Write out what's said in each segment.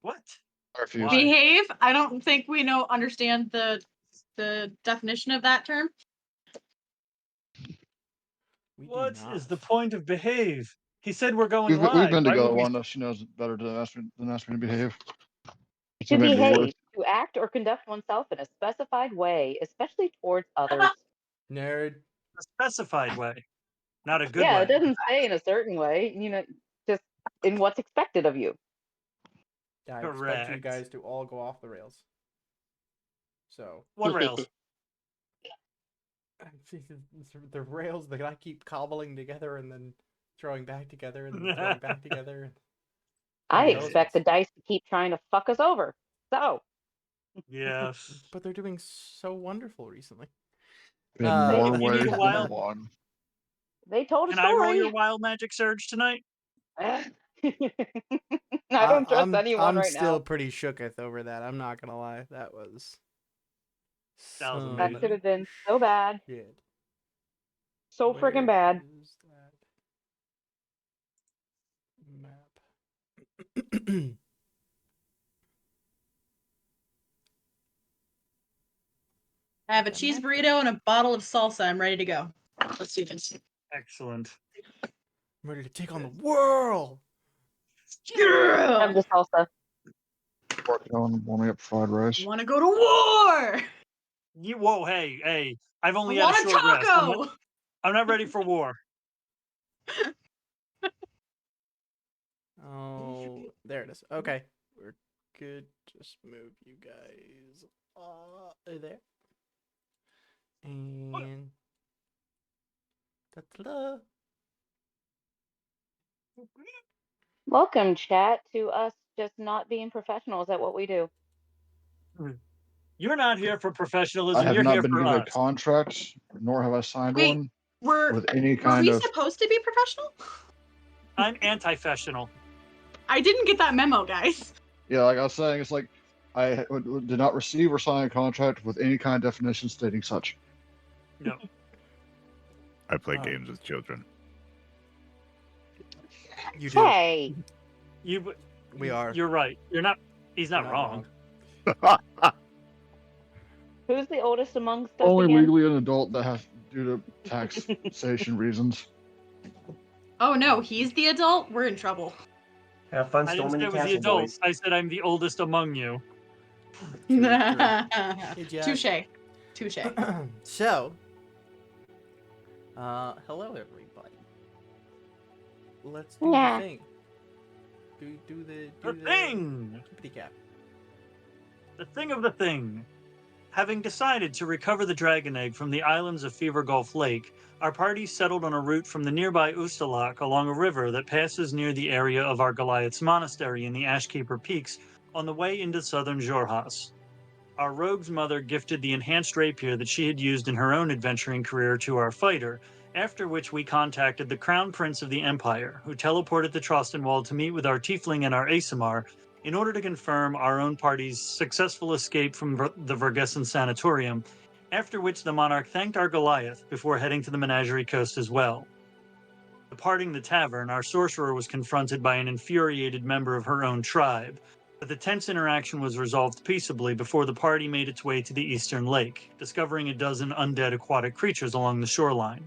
What? I refuse. Why? Behave. I don't think we understand the definition of that term. We do What not. is the point of behave? He said we're going We've live. been Why would together we? long enough. She knows it better than ask me to behave. It's To made me worse. behave, to act or conduct oneself in a specified way, especially towards others. Nerd. A specified way, not a good Yeah, it way. doesn't say in a certain way, just in what's expected of you. I expect you Correct. guys to all go off the rails. So What rails? the rails that I keep cobbling together and then throwing back together and then throwing back together. I Those- expect the dice to keep trying to fuck us over. So, Yes. But they're doing so wonderful recently. In Uh, more if you need ways a than while- one. they told a Can I roll story. your wild magic surge tonight? I don't trust anyone I'm right still now. pretty shooketh over that. I'm not gonna lie. That was That was some That amazing. could have been so bad. shit. So Where freaking bad. is that map? I have a cheese burrito and a bottle of salsa. I'm ready to go. Let's do this. Excellent. I'm ready to take on the world. Have the salsa. Working on warming up fried rice. Want to go to war? Whoa, hey! I've I only had a want a short rest. taco. I'm not ready for war. Oh, there it is. Okay, we're good. Just move you guys there. And ta-ta-da. Welcome, chat, to us just not being professionals at what we do. You're not here for I professionalism. have You're not here been for given a us. contract, nor have I signed Wait, one Were with any were kind we of. supposed to be professional? I'm anti-professional. I didn't get that memo, guys. Yeah, like I was saying, it's like I did not receive or sign a contract with any kind of definition stating such. No. I play Oh. games with children. You do. Hey, We are. You're right. You're not. He's not You're wrong. who's the oldest amongst us Only again? legally an adult that has due to taxation reasons. Oh no, he's the adult. We're in trouble. Have fun I didn't storming say the it was the castle, adults. boys. I said I'm the oldest among you. True. Hey, Jack. Touche. So, hello everybody. Let's do Yeah. the thing. Do The thing! Tippity cap. The thing of the thing. Having decided to recover the dragon egg from the islands of Fever Gulf Lake, our party settled on a route from the nearby Ustalak along a river that passes near the area of our Goliath's monastery in the Ashkeeper Peaks on the way into southern Jorhas. Our rogue's mother gifted the enhanced rapier that she had used in her own adventuring career to our fighter, after which we contacted the Crown Prince of the Empire, who teleported to Trostenwald to meet with our Tiefling and our Asimar in order to confirm our own party's successful escape from the Vergessen Sanatorium, after which the monarch thanked our Goliath before heading to the Menagerie Coast as well. Departing the tavern, our sorcerer was confronted by an infuriated member of her own tribe, but the tense interaction was resolved peaceably before the party made its way to the eastern lake, discovering a dozen undead aquatic creatures along the shoreline.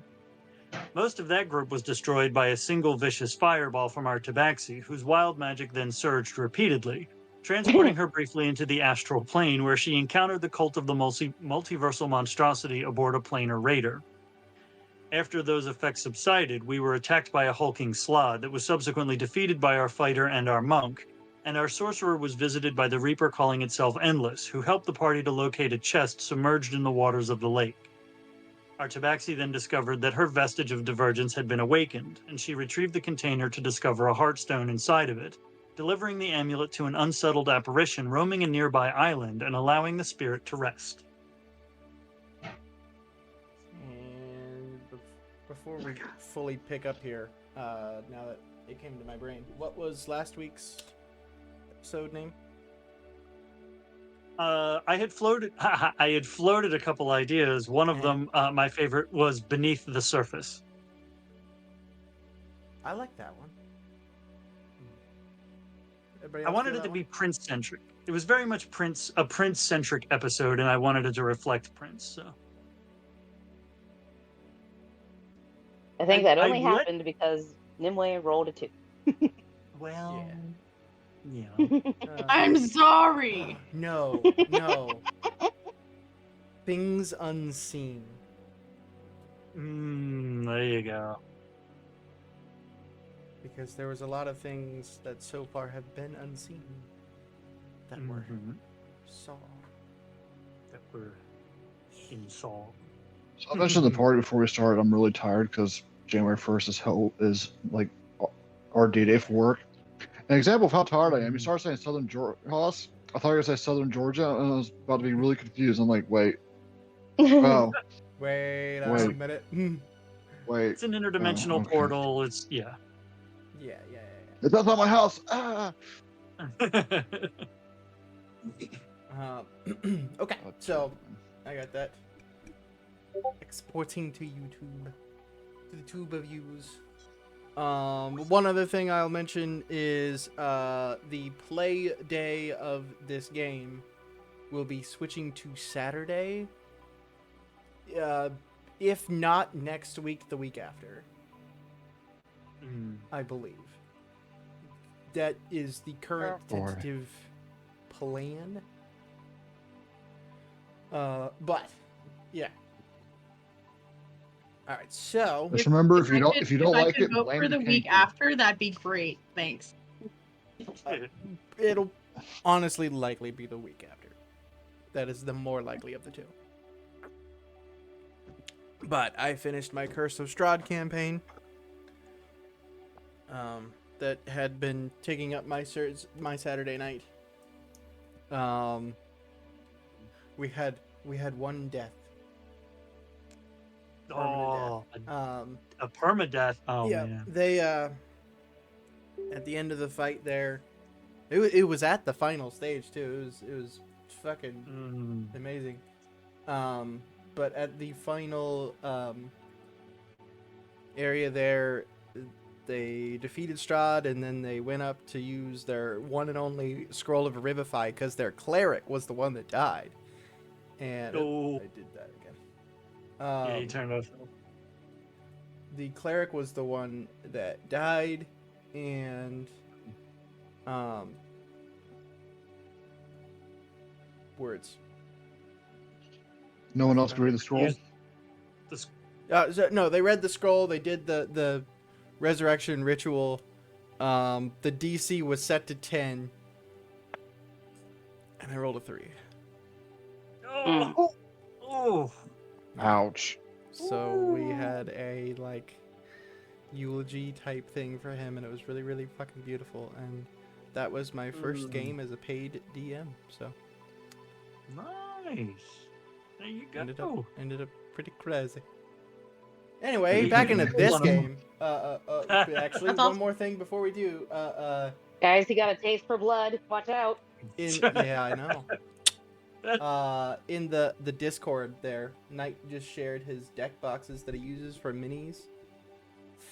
Most of that group was destroyed by a single vicious fireball from our Tabaxi, whose wild magic then surged repeatedly, transporting her briefly into the astral plane where she encountered the cult of the multiversal monstrosity aboard a planar raider. After those effects subsided, we were attacked by a hulking slod that was subsequently defeated by our fighter and our monk, and our sorcerer was visited by the Reaper calling itself Endless, who helped the party to locate a chest submerged in the waters of the lake. Our Tabaxi then discovered that her vestige of divergence had been awakened, and she retrieved the container to discover a heartstone inside of it, delivering the amulet to an unsettled apparition roaming a nearby island and allowing the spirit to rest. And before we fully pick up here, now that it came to my brain, what was last week's episode name? I had floated a couple ideas. One of them, my favorite, was Beneath the Surface. I like that one. Everybody I else wanted feel it to that be way? Prince centric. It was very much a Prince centric episode, and I wanted it to reflect Prince. So I think I that only let- happened because Nimue rolled a 2. well, yeah. I'm sorry. No, no. Things unseen. There you go. Because there was a lot of things that so far have been unseen that were Mhm. saw. That were in Saw. So I mentioned the party before we started. I'm really tired because January 1st is like our D-Day for work. An example of how tired I am. You started saying Southern Georgia. Hoss, I thought you were going to say Southern Georgia, and I was about to be really confused. I'm like, wait, oh, Wait a Wait. minute. wait. It's an interdimensional okay. portal. It's yeah. Yeah. That's not my house. Ah. Okay, Oh, so I got that. Exporting to YouTube. To the tube of views. One other thing I'll mention is the play day of this game will be switching to Saturday. If not next week, the week after, I believe. That is the current Oh, boy. tentative plan. But yeah. All right, so Just remember, if you don't I like could it, vote blame for the the week kangaroo. after, that'd be great. Thanks. it'll honestly likely be the week after. That is the more likely of the two. But I finished my Curse of Strahd campaign. That had been taking up my Saturday night. We had one death. Oh, Um, a permadeath. Oh yeah, man. they at the end of the fight there, it was at the final stage too. It was fucking amazing. But at the final area there, they defeated Strahd, and then they went up to use their one and only Scroll of Revivify because their cleric was the one that died. And Oh. I did that again. Yeah, you turned off. The cleric was the one that died, and words. No one else can read the scroll. No, they read the scroll. They did the resurrection ritual. The DC was set to 10, and I rolled a 3. Oh. Ouch. So we had a eulogy type thing for him, and it was really, really fucking beautiful. And that was my first game as a paid DM. So Nice. There you go. ended up pretty crazy. Anyway, back into this game. Actually, That's one awesome. more thing before we do. Guys, he got a taste for blood. Watch out. Yeah, I know. In the Discord there, Knight just shared his deck boxes that he uses for minis.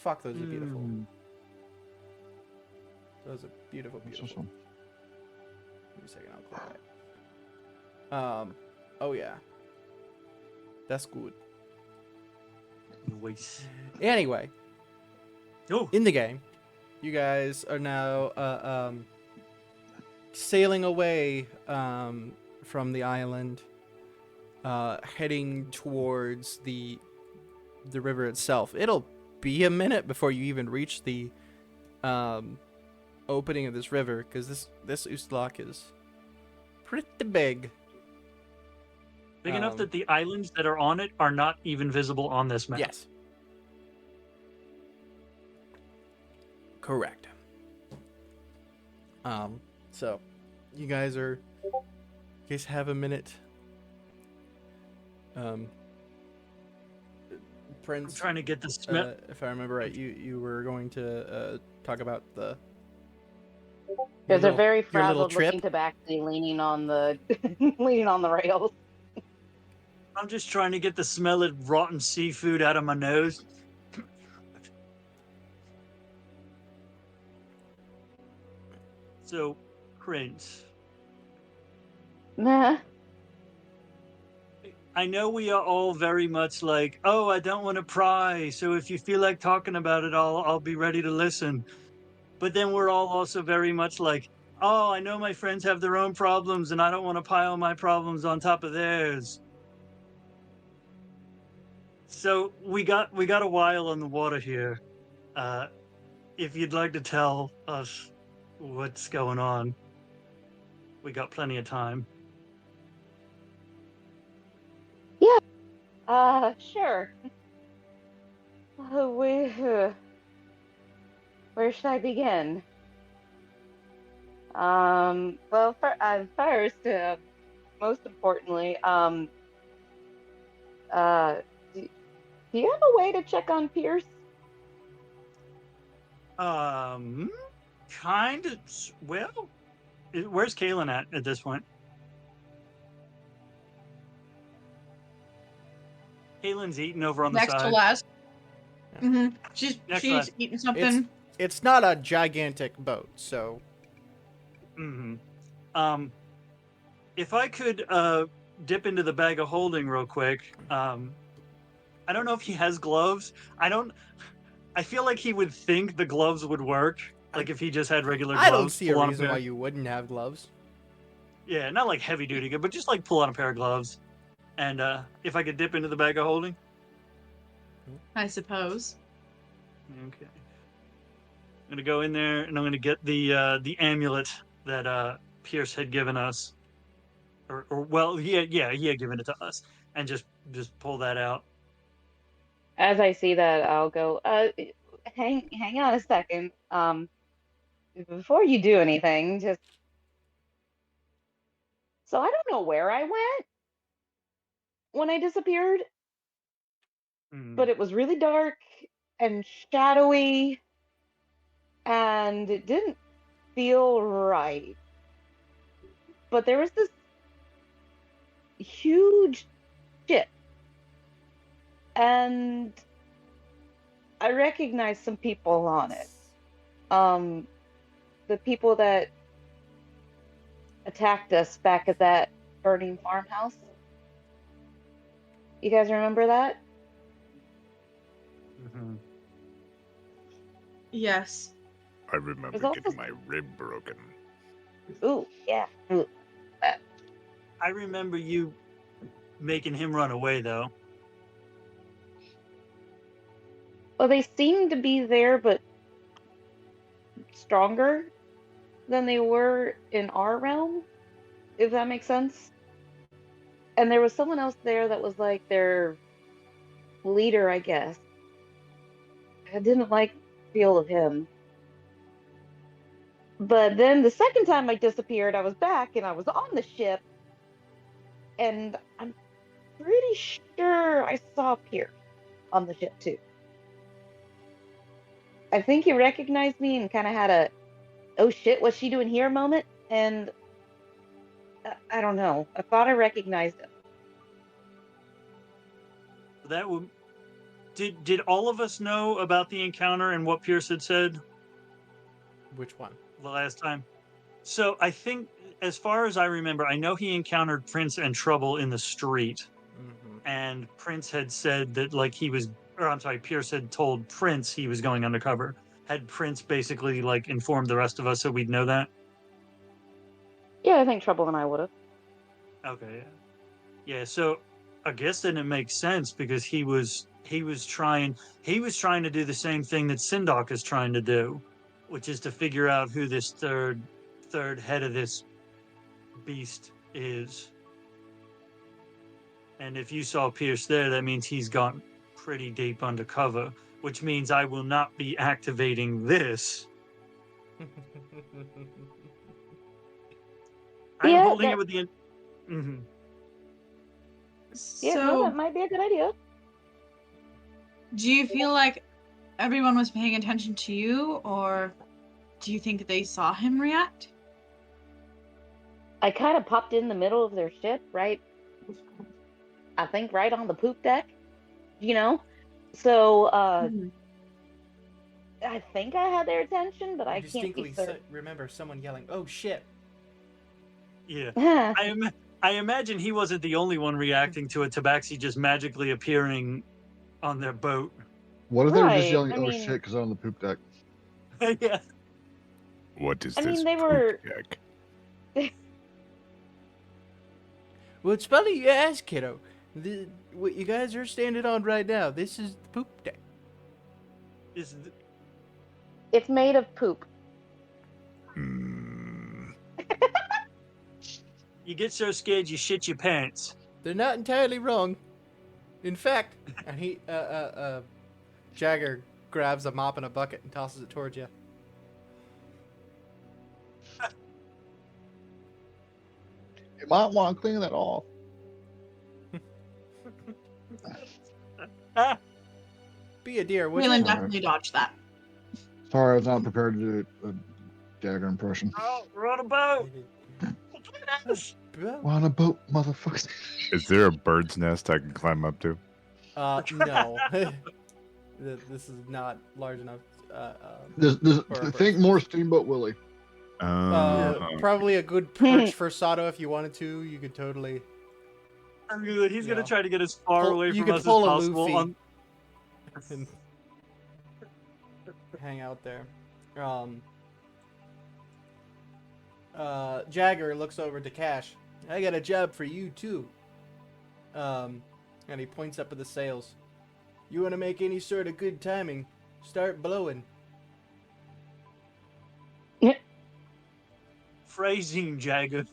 Fuck, those are beautiful. Those are beautiful, That's beautiful. awesome. Give me a second, I'll clear that. Oh yeah. That's good. Nice. Anyway, Oh. in the game, you guys are now sailing away from the island, heading towards the river itself. It'll be a minute before you even reach the opening of this river, because this Ustaloch is pretty big. Big enough that the islands that are on it are not even visible on this map. Yes. Correct. So you guys have a minute. Prince, I'm trying to get the smell. if I remember right, you were going to talk about the There's a little- very your little frazzled looking trip. tabaxi leaning on the leaning on the rails. I'm just trying to get the smell of rotten seafood out of my nose. So Prince, Nah. I know we are all very much like, oh, I don't want to pry, so if you feel like talking about it, I'll be ready to listen. But then we're all also very much like, oh, I know my friends have their own problems, and I don't want to pile my problems on top of theirs. So we got a while on the water here. If you'd like to tell us what's going on, we got plenty of time. Sure. Where should I begin? Well, first, most importantly, do you have a way to check on Pierce? Kind of. Well, where's Kaylin at this point? Kaylin's eating over on the Next to side. last. Yeah. Mm-hmm. She's Next to last. eating something. It's not a gigantic boat, so If I could dip into the bag of holding real quick. I don't know if he has gloves. I feel like he would think the gloves would work, like if he just had regular gloves. I don't see a pull on reason pair. why you wouldn't have gloves. Yeah, not like heavy duty, but just like pull on a pair of gloves. And if I could dip into the bag of holding. I suppose. Okay. I'm gonna go in there and I'm gonna get the amulet that Pierce had given us, or well, he had given it to us, and just pull that out. As I see that, I'll go, hang on a second. Before you do anything, just so I don't know where I went when I disappeared, but it was really dark and shadowy, and it didn't feel right. But there was this huge ship, and I recognized some people on it. The people that attacked us back at that burning farmhouse. You guys remember that? Mm-hmm. Yes. I remember There's also- getting my rib broken. Ooh, yeah. Ooh. I remember you making him run away, though. Well, they seem to be there, but stronger than they were in our realm, if that makes sense. And there was someone else there that was like their leader, I guess. I didn't like the feel of him. But then the second time I disappeared, I was back and I was on the ship. And I'm pretty sure I saw Pierce on the ship too. I think he recognized me and kind of had a, oh shit, what's she doing here moment? And I don't know. I thought I recognized him. That would. Did all of us know about the encounter and what Pierce had said Which one? the last time? So I think, as far as I remember, I know he encountered Prince and Trouble in the street, and Prince had said that, like, he was, or I'm sorry, Pierce had told Prince he was going undercover. Had Prince basically like informed the rest of us so we'd know that? Yeah, I think Trouble and I would have. Okay, yeah. So I guess then it makes sense because he was trying to do the same thing that Sindok is trying to do, which is to figure out who this third head of this beast is. And if you saw Pierce there, that means he's gone pretty deep undercover, which means I will not be activating this. I'm Yeah, holding that- it with the. Mm-hmm. Yeah, So, no, that might be a good idea. do you feel like everyone was paying attention to you, or do you think they saw him react? I kind of popped in the middle of their ship, right? I think right on the poop deck, you know? So, Mhm. I think I had their attention, but I can't distinctly be certain. remember someone yelling, "Oh shit!" Yeah. Huh. I imagine he wasn't the only one reacting to a tabaxi just magically appearing on their boat. What if they were just Right, yelling, I "Oh mean- shit," because they're on the poop deck? Yeah. What is I this mean, they poop were- deck? Well, it's funny you ask, kiddo. What you guys are standing on right now, this is the poop deck. Is th- It's made of poop. Hmm. you get so scared you shit your pants. They're not entirely wrong. In fact, and he, Jagger grabs a mop and a bucket and tosses it towards you. You might want to clean that off. Ah, Be a dear, what Waylon Alright. definitely dodged that. Sorry, I was not prepared to do a Jagger impression. oh, we're on a boat. We're on a boat, motherfucker. Is there a bird's nest I can climb up to? No. This is not large enough. Think more Steamboat Willie. Probably a good perch for Sato if you wanted to. You could totally. I'm good. He's Yeah. gonna try to get as far Pull- away you from could us as pull a possible. Luffy. On... and hang out there. Jagger looks over to Cash. I got a job for you too. And he points up at the sails. You want to make any sort of good timing? Start blowing. Phrasing, Jagger.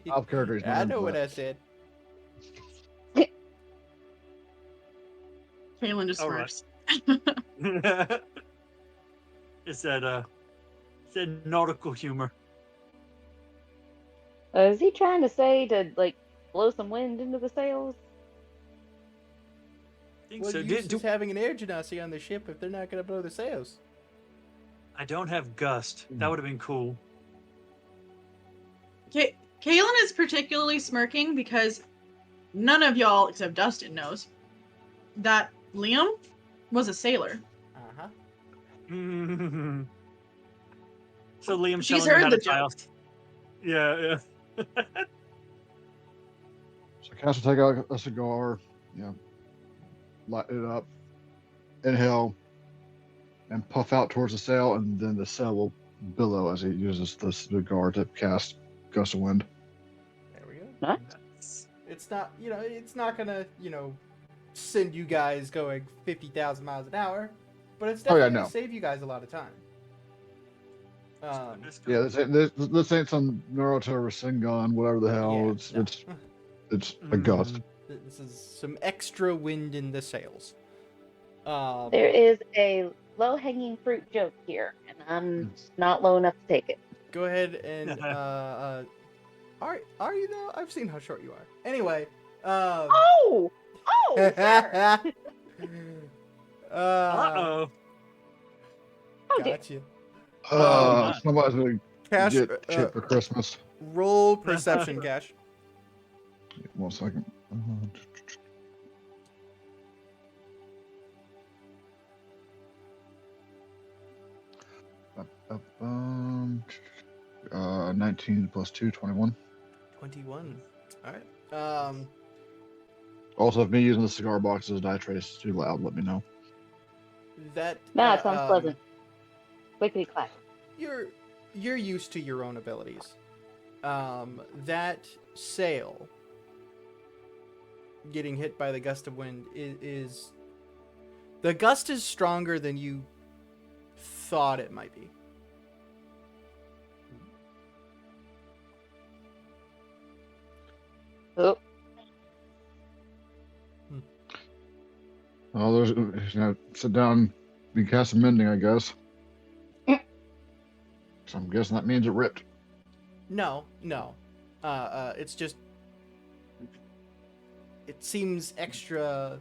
Off character. he's not I into know what that. I said. Kaylin just All right. smirks. It's that nautical humor. Is he trying to say to like blow some wind into the sails? I think What so. use is having an air genasi on the ship if they're not going to blow the sails? I don't have gust. That would have been cool. Kaylin is particularly smirking because none of y'all, except Dustin, knows that Liam was a sailor. Uh-huh. So Liam's She's telling you heard how the to tie off. Yeah, yeah. So Cash will take out a cigar, light it up, inhale, and puff out towards the sail, and then the sail will billow as he uses the cigar to cast gust of wind. There we go. Nice. It's not, it's not going to, send you guys going 50,000 miles an hour, but it's Oh, yeah, definitely going no. to save you guys a lot of time. Yeah, this ain't some Naruto Rasengan, whatever the hell. Yeah, It's a gust. This is some extra wind in the sails. There is a low-hanging fruit joke here, and I'm not low enough to take it. Go ahead and are you though? I've seen how short you are. Anyway, Oh, sir. Uh-oh. How dare- Gotcha. Oh, my. Somebody's gonna Cash, get shit for Christmas. roll perception, Cash. 1 second. Um, 19 plus 2, 21. 21. All right. Also, if me using the cigar box as a die trace is too loud, let me know. That Nah, it sounds pleasant. Clickety clack. You're used to your own abilities. That sail getting hit by the gust of wind is the gust is stronger than you thought it might be. Oh, Oh, sit down, be cast some mending, I guess. So I'm guessing that means it ripped. No. It's just it seems extra.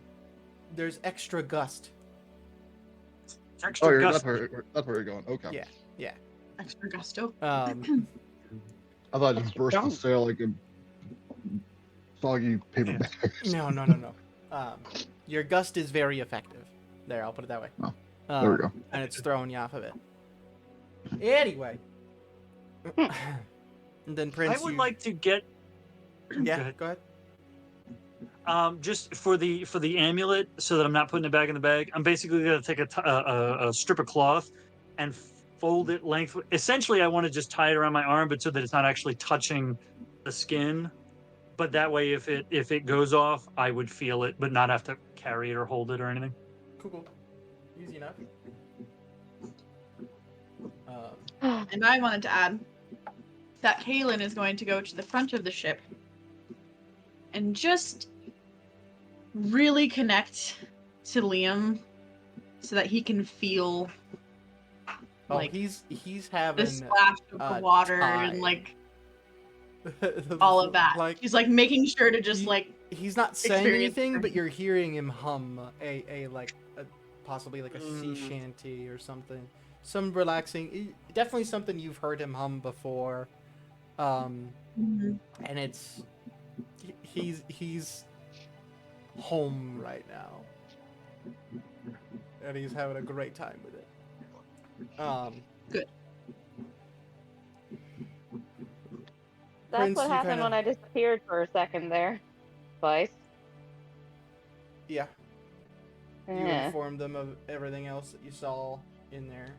There's extra gust. Extra that's gust. where you're going. Okay. Yeah. Extra gusto. I thought it just burst the sail like a soggy paper Yeah. bag. No. Your gust is very effective. There, I'll put it that way. Oh, there we go. And it's throwing you off of it. Anyway, And then Prince, I would you... like to get. Yeah, go ahead. Just for the amulet, so that I'm not putting it back in the bag. I'm basically gonna take a strip of cloth and fold it length. Essentially, I want to just tie it around my arm, but so that it's not actually touching the skin. But that way, if it goes off, I would feel it, but not have to carry it or hold it or anything. Cool. Easy enough. And I wanted to add that Kaylin is going to go to the front of the ship and just really connect to Liam so that he can feel like he's the having splash of the water and time. like all of that. Like, He's like making sure to just like he's not saying experience anything, her. but you're hearing him hum possibly like a sea Mm. shanty or something. Some relaxing, definitely something you've heard him hum before. And it's he's home right now, and he's having a great time with it. Good. That's Prince, what you happened kinda- when I disappeared for a second there. Spice. Yeah, you Eh. informed them of everything else that you saw in there.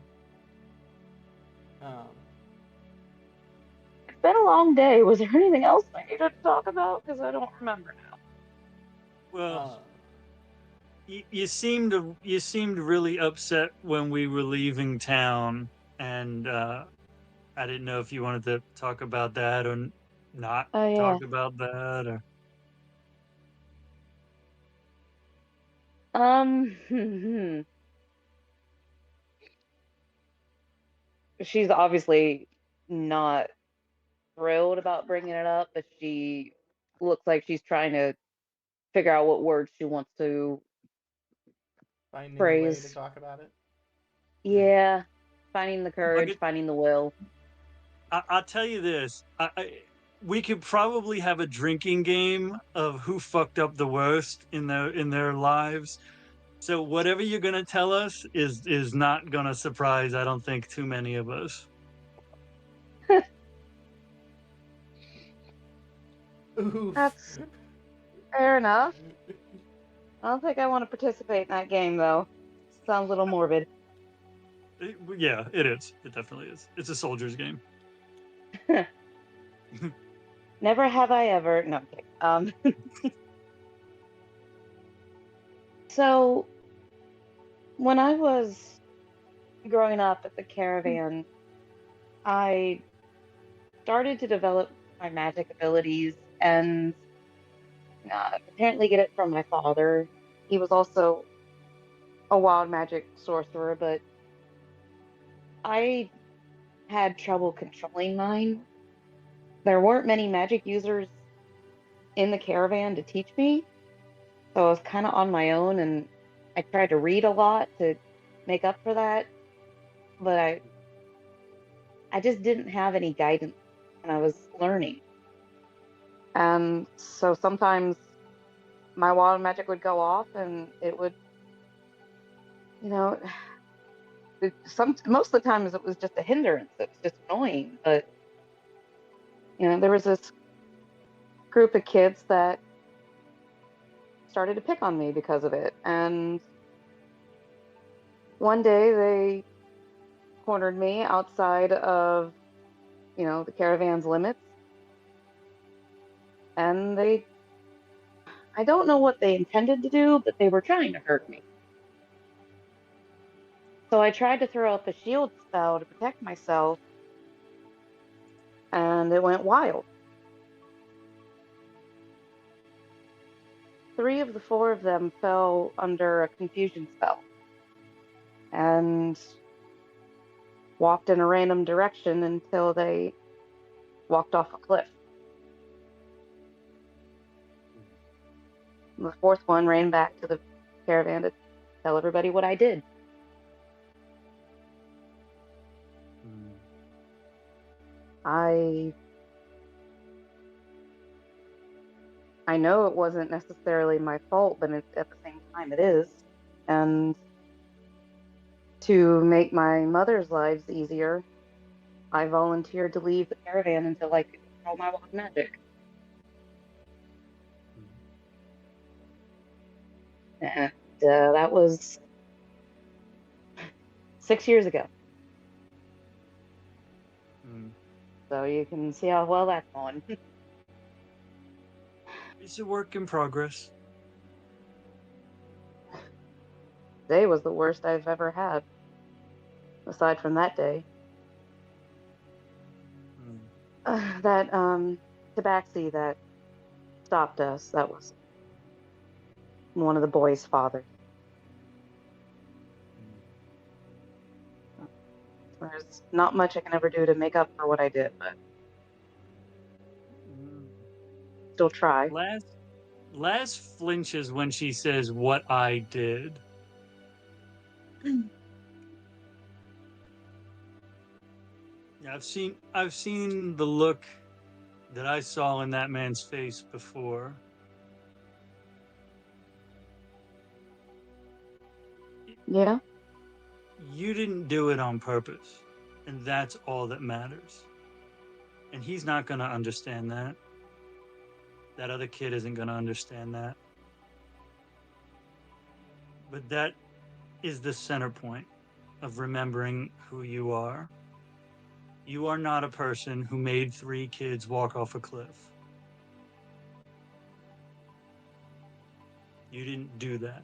It's been a long day. Was there anything else I needed to talk about? Because I don't remember now. Well, you seemed really upset when we were leaving town, and I didn't know if you wanted to talk about that or not Oh, yeah. talk about that. Or She's obviously not thrilled about bringing it up, but she looks like she's trying to figure out what words she wants to finding a way to phrase. talk about it. Yeah, finding the courage, it- finding the will. I'll tell you this: we could probably have a drinking game of who fucked up the worst in their lives. So whatever you're gonna tell us is not gonna surprise, I don't think, too many of us. Oof. That's fair enough. I don't think I want to participate in that game, though. Sounds a little morbid. Yeah, it is. It definitely is. It's a soldier's game. Never have I ever. No, I'm kidding. So, when I was growing up at the caravan, I started to develop my magic abilities and apparently get it from my father. He was also a wild magic sorcerer, but I had trouble controlling mine. There weren't many magic users in the caravan to teach me, so I was kind of on my own, and I tried to read a lot to make up for that, but I just didn't have any guidance, and I was learning. And so sometimes my wild magic would go off, and it would, most of the times it was just a hindrance. It was just annoying, but there was this group of kids that started to pick on me because of it. And one day they cornered me outside of, the caravan's limits. And I don't know what they intended to do, but they were trying to hurt me. So I tried to throw up a shield spell to protect myself, and it went wild. 3 of the 4 of them fell under a confusion spell and walked in a random direction until they walked off a cliff. And the 4th one ran back to the caravan to tell everybody what I did. I know it wasn't necessarily my fault, but at the same time it is. And to make my mother's lives easier, I volunteered to leave the caravan until I could control my wild magic. And that was 6 years ago. Mm. So you can see how well that's going. It's a work in progress. Today was the worst I've ever had. Aside from that day. Mm. That tabaxi that stopped us, that was one of the boys' fathers. There's not much I can ever do to make up for what I did, but Mm. still try. Laz flinches when she says what I did. Yeah, I've seen the look that I saw in that man's face before. Yeah? You didn't do it on purpose, and that's all that matters. And he's not going to understand that. That other kid isn't going to understand that. But that is the center point of remembering who you are. You are not a person who made 3 kids walk off a cliff. You didn't do that.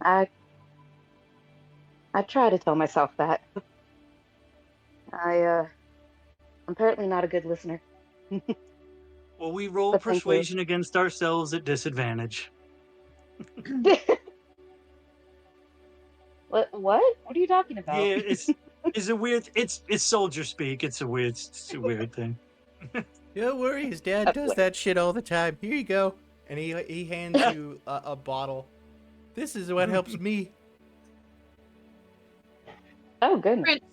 I try to tell myself that. I'm apparently not a good listener. Well, we roll But thank you. persuasion against ourselves at disadvantage. What? What are you talking about? Yeah, it's a weird it's soldier speak. It's a weird thing. No worries, Dad does that shit all the time. Here you go. And he hands you a bottle. This is what helps me. Oh, goodness. Prince,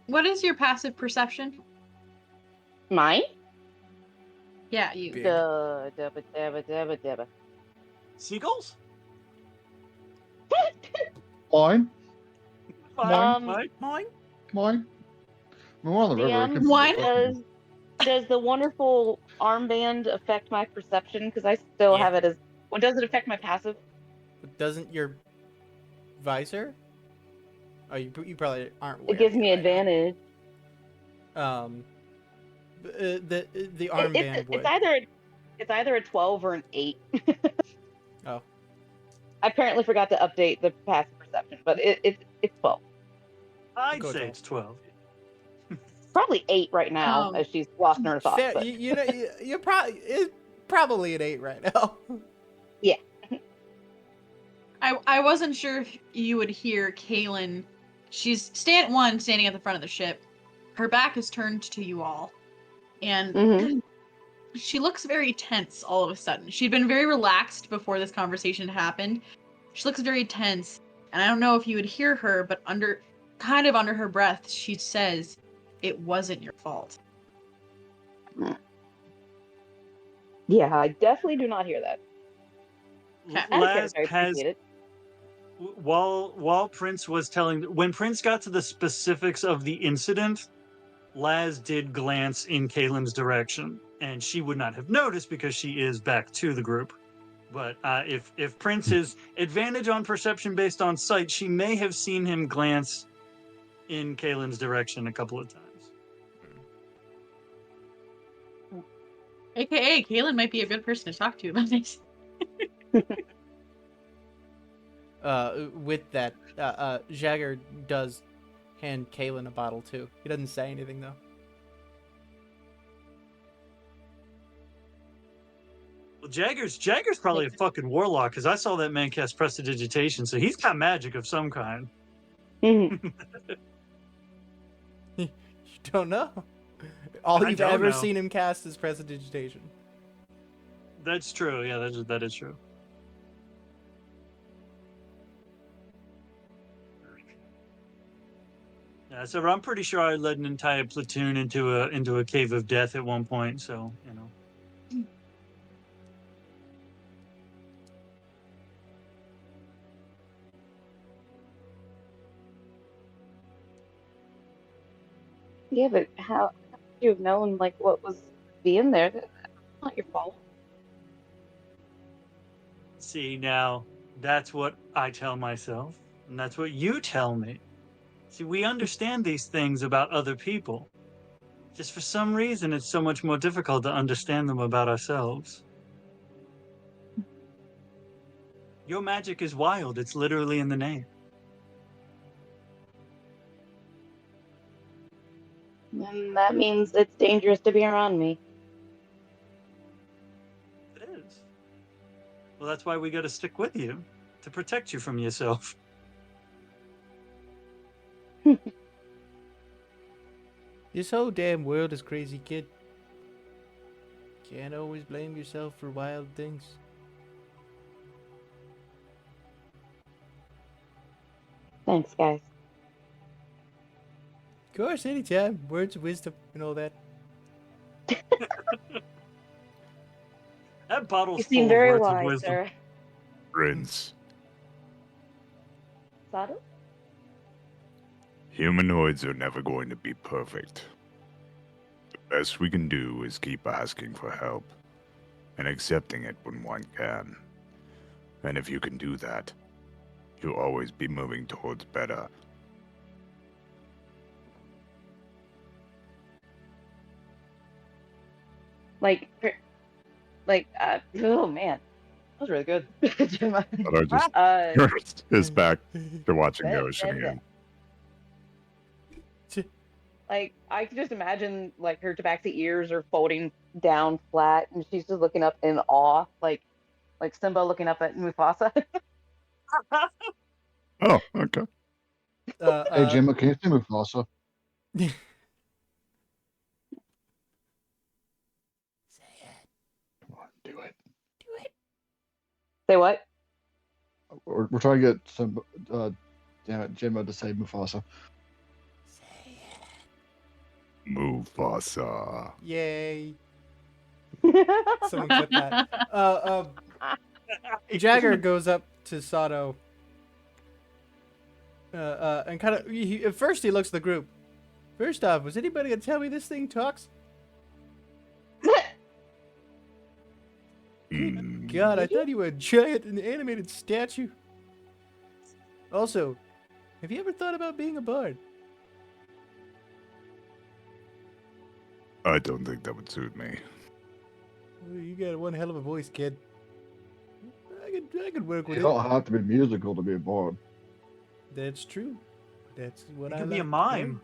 what is your passive perception? Mine? Yeah, you. Big. Dabba. Seagulls? Mine? Fine, Um, fine. Mine? Mine? We're on the river. it could be Wine? fucking- Does the wonderful armband affect my perception? Because I still Yeah. have it as. Well, does it affect my passive? But doesn't your visor? Oh, you probably aren't It wearing gives me right now. advantage. The armband would. It's either a 12 or an 8. Oh. I apparently forgot to update the passive perception, but it's 12. I'd Go say 12. it's 12. Probably 8 right now, Oh. as she's lost in her thoughts. Fair, But you're probably an 8 right now. I wasn't sure if you would hear Kaylin. She's standing at the front of the ship. Her back is turned to you all. And Mhm. she looks very tense all of a sudden. She'd been very relaxed before this conversation had happened. She looks very tense. And I don't know if you would hear her, but under her breath, she says, "It wasn't your fault." Yeah, I definitely do not hear that. Okay. I Laz appreciate has it. while Prince was telling when Prince got to the specifics of the incident, Laz did glance in Kaylin's direction, and she would not have noticed because she is back to the group. But if Prince is advantage on perception based on sight, she may have seen him glance in Kaylin's direction a couple of times. AKA, Kaylin might be a good person to talk to about this. With that, Jagger does hand Kaylin a bottle too. He doesn't say anything though. Well, Jagger's probably a fucking warlock because I saw that man cast prestidigitation, so he's got magic of some kind. Mhm. You don't know. All I you've don't ever know. seen him cast is prestidigitation. That's true. Yeah, that is true. Yeah, so I'm pretty sure I led an entire platoon into a cave of death at one point. So you know. Yeah, but how would you have known like what was being there? That's not your fault. See, now, that's what I tell myself, and that's what you tell me. See, we understand these things about other people. Just for some reason, it's so much more difficult to understand them about ourselves. Your magic is wild. It's literally in the name. And that means it's dangerous to be around me. It is. Well, that's why we got to stick with you to protect you from yourself. This whole damn world is crazy, kid. Can't always blame yourself for wild things. Thanks, guys. Of course, anytime. Words of wisdom and all that. That bottle's You full seem of very words of wise, wisdom. sir. Prince, Sado? humanoids are never going to be perfect. The best we can do is keep asking for help and accepting it when one can. And if you can do that, you'll always be moving towards better. Oh man, that was really good. Gemma. But I just is back to watching the ocean again. Like I can just imagine like her tabaxi ears are folding down flat, and she's just looking up in awe, like Simba looking up at Mufasa. Oh, okay. Hey, Jim, can you see Mufasa? Come on, do it. Say what? We're trying to get some, damn it, Jimbo to say Mufasa. Mufasa. Yay. Someone clip that. Jagger goes up to Sato. And kind of, at first he looks at the group. First off, was anybody gonna tell me this thing talks? God, I thought you were a giant and animated statue. Also, have you ever thought about being a bard? I don't think that would suit me. Well, you got one hell of a voice, kid. I could work with You it. don't have to be musical to be a bard. That's true. That's what You I can like be a to mime.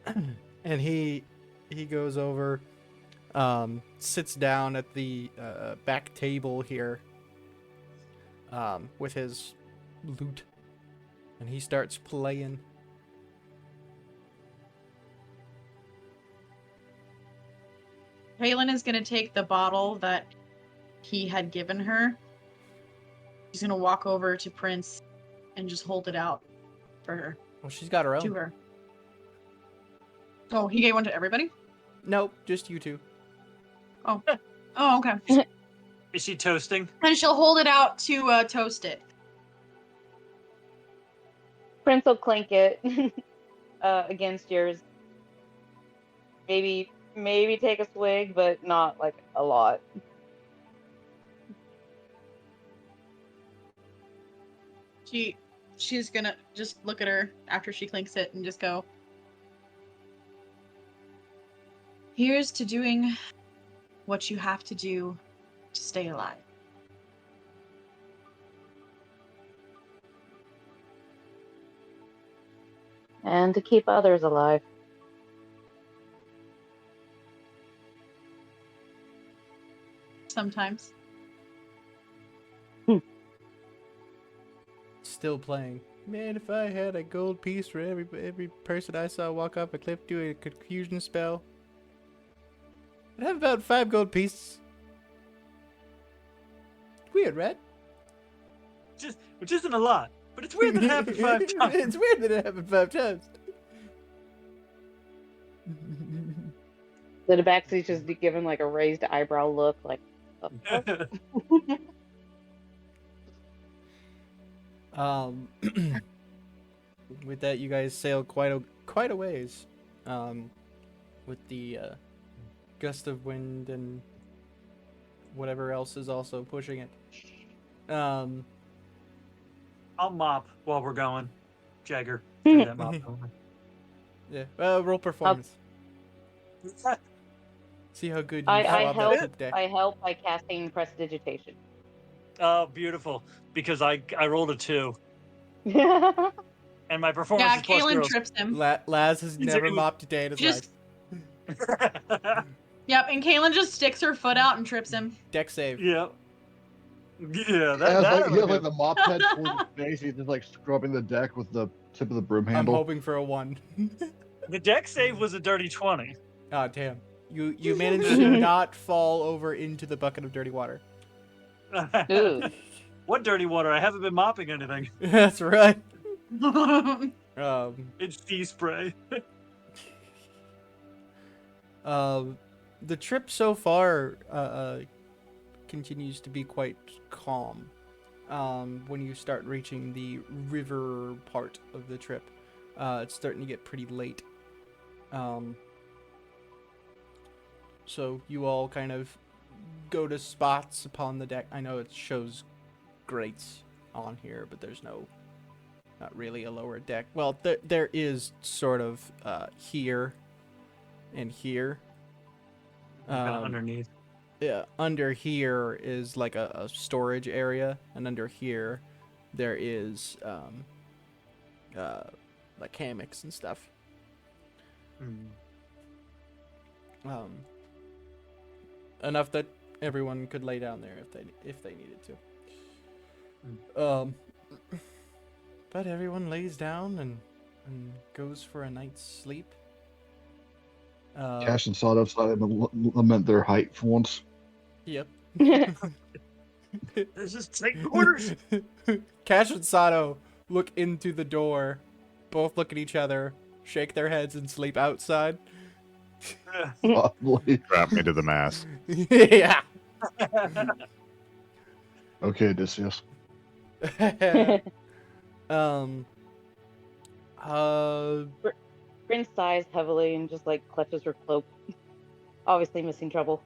play. And he goes over, sits down at the back table here, with his lute, and he starts playing. Kaylin is going to take the bottle that he had given her. She's going to walk over to Prince and just hold it out for her. Well, she's got her own. To her. Oh, he gave one to everybody? Nope, just you two. Oh, okay. Is she toasting? And she'll hold it out to toast it. Prince will clink it against yours. Maybe take a swig, but not like a lot. She's gonna just look at her after she clinks it and just go, "Here's to doing what you have to do to stay alive." And to keep others alive. Sometimes. Still playing. Man, if I had a gold piece for every person I saw walk off a cliff doing a confusion spell, I'd have about 5 gold pieces. Weird, right? Which isn't a lot, but it's weird that it happened 5 times. It's weird that it happened 5 times. The tabaxi's just giving like a raised eyebrow look, like. With that, you guys sail quite a ways with the gust of wind and whatever else is also pushing it. I'll mop while we're going. Jagger, do that mop. Yeah. Roll performance. See how good you I swab that help. poop deck. I help by casting prestidigitation. Oh, beautiful. Because I rolled a 2. Yeah. And my performance Yeah, is plus Kaylin 0. trips him. Laz has never mopped a day in his Just life. Yep, and Kaylin just sticks her foot out and trips him. Deck save. Yeah. Yeah, He that has, that like, he has I like the mop head towards his face. He's just like scrubbing the deck with the tip of the broom I'm handle. hoping for a 1. The deck save was a dirty 20. Oh, damn. You managed to not fall over into the bucket of dirty water. Ooh. What dirty water? I haven't been mopping anything. That's right. It's tea spray. The trip so far continues to be quite calm. When you start reaching the river part of the trip, it's starting to get pretty late. So you all kind of go to spots upon the deck. I know it shows grates on here, but there's not really a lower deck. Well, there is sort of here and here. Kind of underneath. Yeah, under here is like a storage area, and under here there is like hammocks and stuff. Enough that everyone could lay down there if they needed to. But everyone lays down and goes for a night's sleep. Cash and Sawdust decided to lament their height for once. Yep. This is take quarters. Cash and Sato look into the door, both look at each other, shake their heads, and sleep outside. Probably. Trap me to the mast. Yeah. Okay, Odysseus. Bryn sighs heavily and just like clutches her cloak. Obviously missing trouble.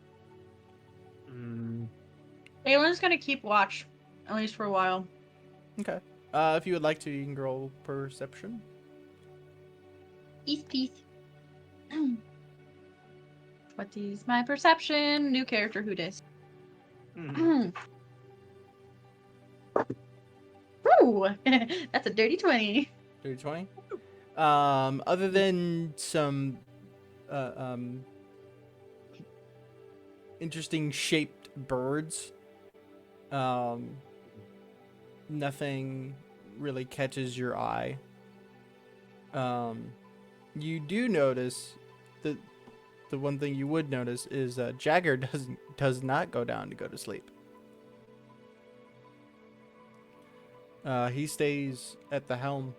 Kaylin's gonna keep watch, at least for a while. Okay. If you would like to, you can roll perception. Peace. What is my perception? New character, who dis? Ooh, that's a dirty 20. Dirty 20. Other than some interesting shaped birds, nothing really catches your eye. You do notice that the one thing you would notice is Jagger does not go down to go to sleep. He stays at the helm,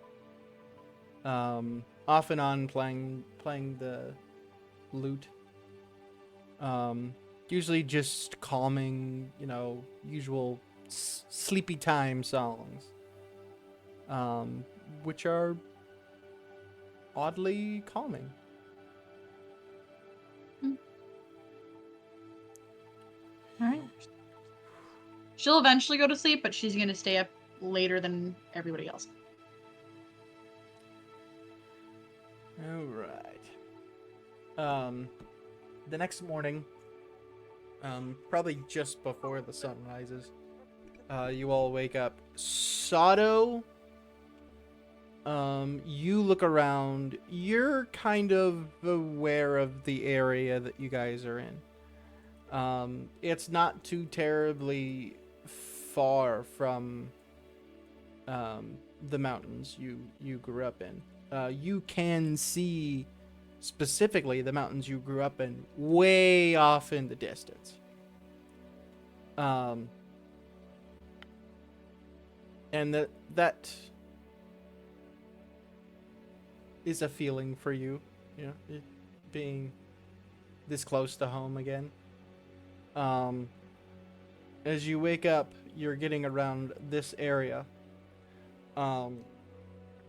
off and on playing the lute. Usually just calming, usual sleepy time songs, which are oddly calming. All right. She'll eventually go to sleep, but she's gonna stay up later than everybody else. All right. The next morning, probably just before the sun rises, you all wake up. Sato, you look around. You're kind of aware of the area that you guys are in. It's not too terribly far from the mountains you grew up in. You can see specifically the mountains you grew up in way off in the distance. And that is a feeling for you, it being this close to home again. As you wake up, you're getting around this area.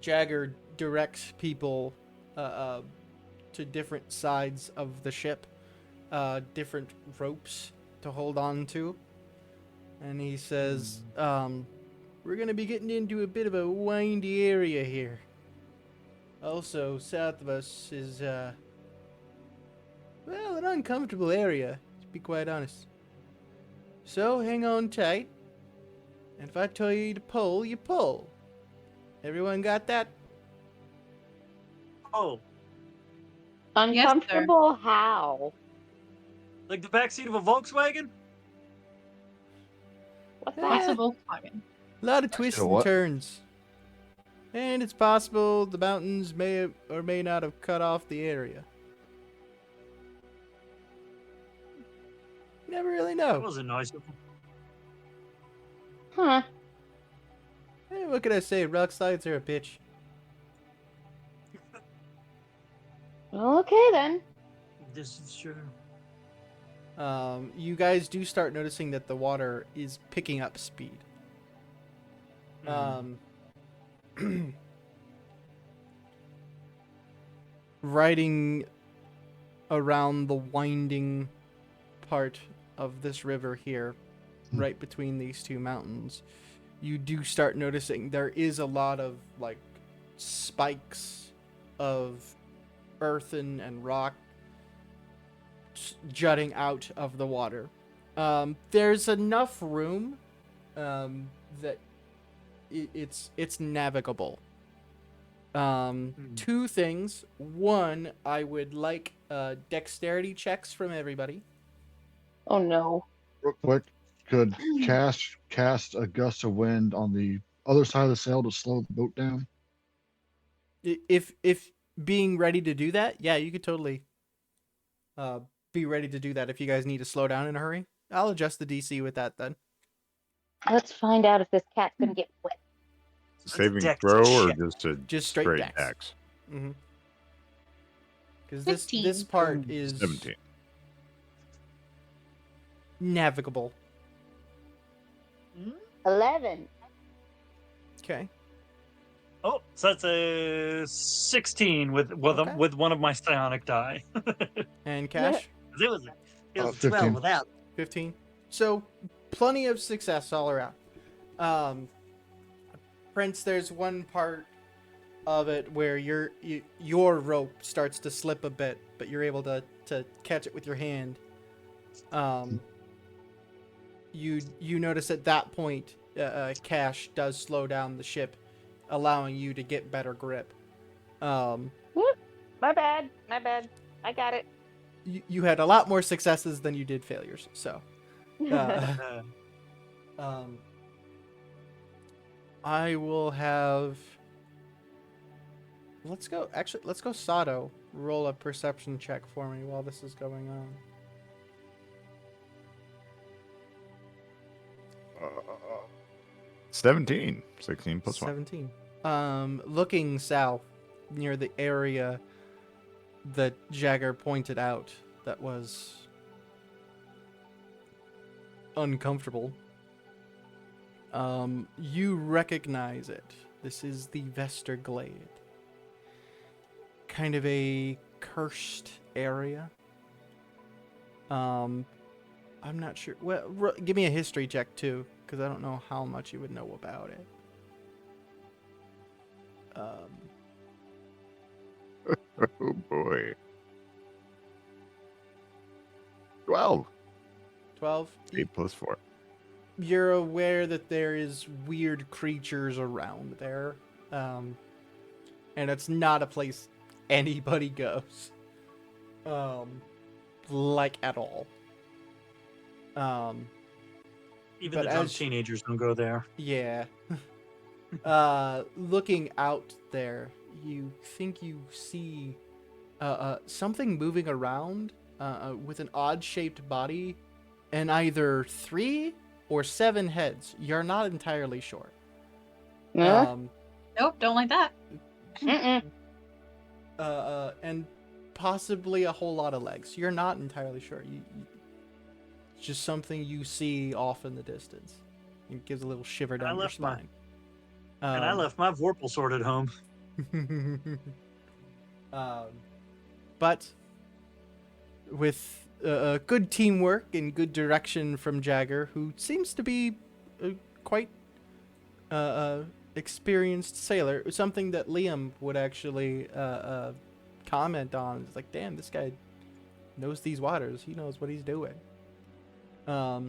Jagger directs people to different sides of the ship, different ropes to hold on to. And he says, we're going to be getting into a bit of a windy area here. Also, south of us is, well, an uncomfortable area, to be quite honest. So, hang on tight. And if I tell you to pull, you pull. Everyone got that? Oh, Uncomfortable? How? like the backseat of a Volkswagen? What's Yeah. that? What's a Volkswagen? A lot of twists know and what? turns. And it's possible the mountains may or may not have cut off the area. You never really That know. wasn't nice of him. Huh. Hey, what can I say? Rock slides are a bitch. Well, okay then. This is true. You guys do start noticing that the water is picking up speed. Riding around the winding part of this river here, right between these two mountains, you do start noticing there is a lot of like spikes of earthen and rock jutting out of the water. There's enough room that it's navigable. Two things. One, I would like dexterity checks from everybody. Oh no. Real quick, could cast a gust of wind on the other side of the sail to slow the boat down? If being ready to do that, yeah, you could totally be ready to do that if you guys need to slow down in a hurry. I'll adjust the DC with that then. Let's find out if this cat's gonna get wet. Saving dex throw or check. just a Just straight dex. dex? Because this 15. part is 17. navigable. 11. Okay. Oh, so that's a 16 with Okay. with one of my psionic die. And Cash? It was a 12 15. without. 15. So plenty of success all around. Prince, there's one part of it where your rope starts to slip a bit, but you're able to catch it with your hand. You notice at that point, Cash does slow down the ship, allowing you to get better grip. Whoop. My bad. I got it. You had a lot more successes than you did failures, so. I will have. Let's go Sato. Roll a perception check for me while this is going on. 17. 16 plus 1. 17. Looking south near the area that Jagger pointed out that was uncomfortable. You recognize it. This is the Vesterglade. Kind of a cursed area. I'm not sure. Well, give me a history check too, because I don't know how much you would know about it. Oh boy. 12. 12. 8 plus 4. You're aware that there is weird creatures around there, and it's not a place anybody goes, like at all. Even But the drunk as- teenagers don't go there. Yeah. Looking out there, you think you see something moving around with an odd-shaped body and either 3 or 7 heads. You're not entirely sure. Huh? Nope, don't like that. Mm-mm. And possibly a whole lot of legs. You're not entirely sure. It's just something you see off in the distance. It gives a little shiver And I down your left my- spine. And I left my Vorpal sword at home. but with good teamwork and good direction from Jagger, who seems to be quite experienced sailor, something that Liam would actually comment on. It's like, damn, this guy knows these waters. He knows what he's doing. A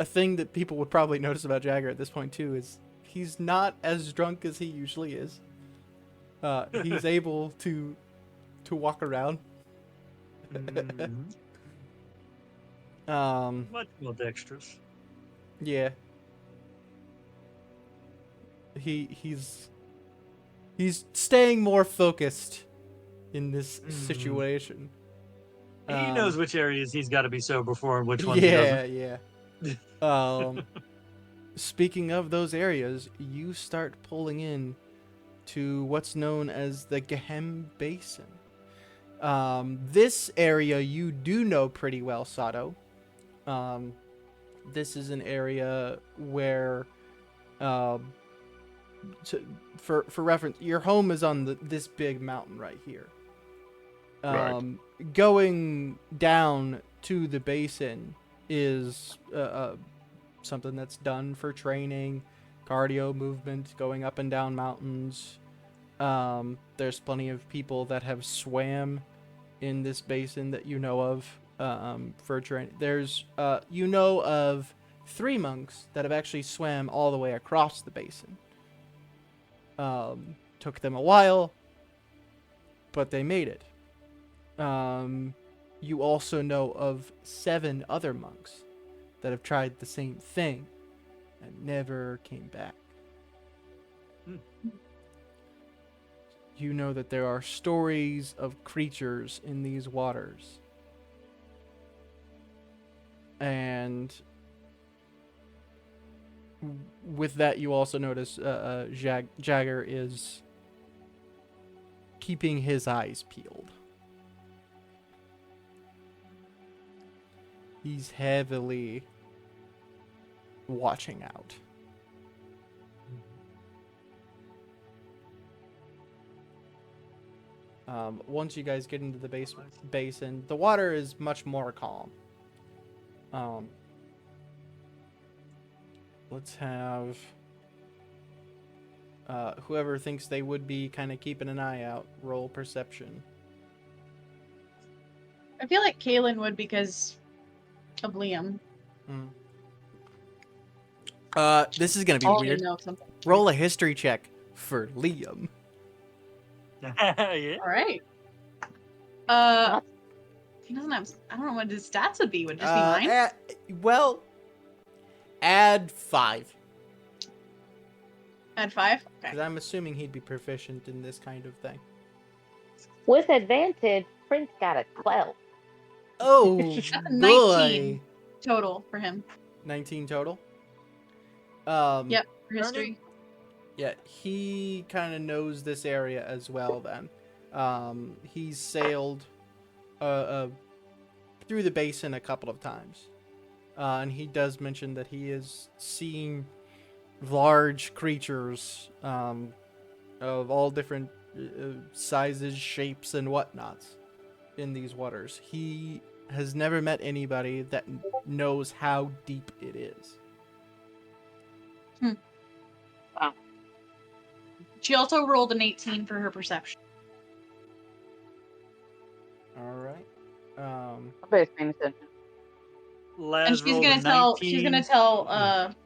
thing that people would probably notice about Jagger at this point too is he's not as drunk as he usually is. He's able to walk around. Mhm. Much more dexterous. Yeah. He's staying more focused in this situation. He knows which areas he's got to be sober for and which ones he doesn't. Yeah. Speaking of those areas, you start pulling in to what's known as the Gehem Basin. This area you do know pretty well, Sato. This is an area where, for reference, your home is on this big mountain right here. Right. Going down to the basin is something that's done for training, cardio movement, going up and down mountains. There's plenty of people that have swam in this basin that you know of for training. There's you know of 3 monks that have actually swam all the way across the basin. Took them a while, but they made it. You also know of 7 other monks that have tried the same thing and never came back. You know that there are stories of creatures in these waters. And with that, you also notice Jagger is keeping his eyes peeled. He's heavily watching out. Once you guys get into the basin, the water is much more calm. Let's have whoever thinks they would be kind of keeping an eye out, roll perception. I feel like Kaylin would because of Liam. This is gonna be Already weird. know something. Roll a history check for Liam. Yeah. All right. He doesn't have. I don't know what his stats would be. Would it just be mine? Well, add 5. Add 5. Because Okay. I'm assuming he'd be proficient in this kind of thing. With advantage, Prince got a 12. Oh, That's a boy. 19 total for him. 19 total? Yep, for history. Yeah, he kind of knows this area as well then. He's sailed through the basin a couple of times. And he does mention that he is seeing large creatures of all different sizes, shapes, and whatnots in these waters. He has never met anybody that knows how deep it is. She also rolled an 18 for her perception. All right. Nobody's paying attention. Laz And she's rolled a gonna tell 19.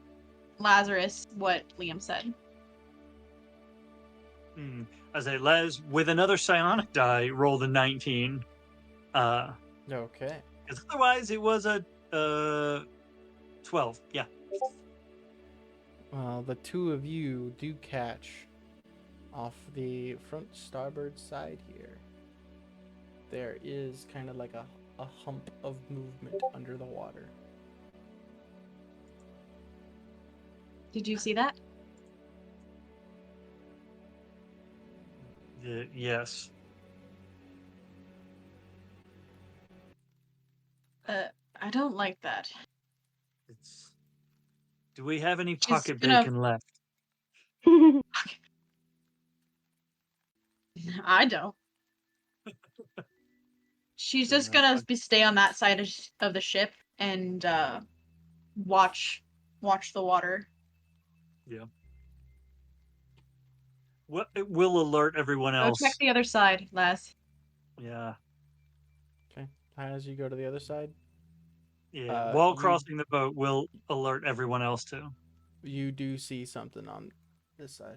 Lazarus what Liam said. I say Les with another psionic die rolled a 19. Okay. Because otherwise it was a 12. Yeah. Well, the two of you do catch off the front starboard side here. There is kind of like a hump of movement under the water. Did you see that? Yes. I don't like that. It's. Do we have any She's pocket gonna- bacon left? I don't. She's Yeah, just that's gonna fine. stay on that side of the ship and watch the water. Yeah. Well, it will alert everyone Go check else. the other side, Les. Yeah. Okay. As you go to the other side, Yeah. While you crossing the boat, we'll alert everyone else too. you do see something on this side.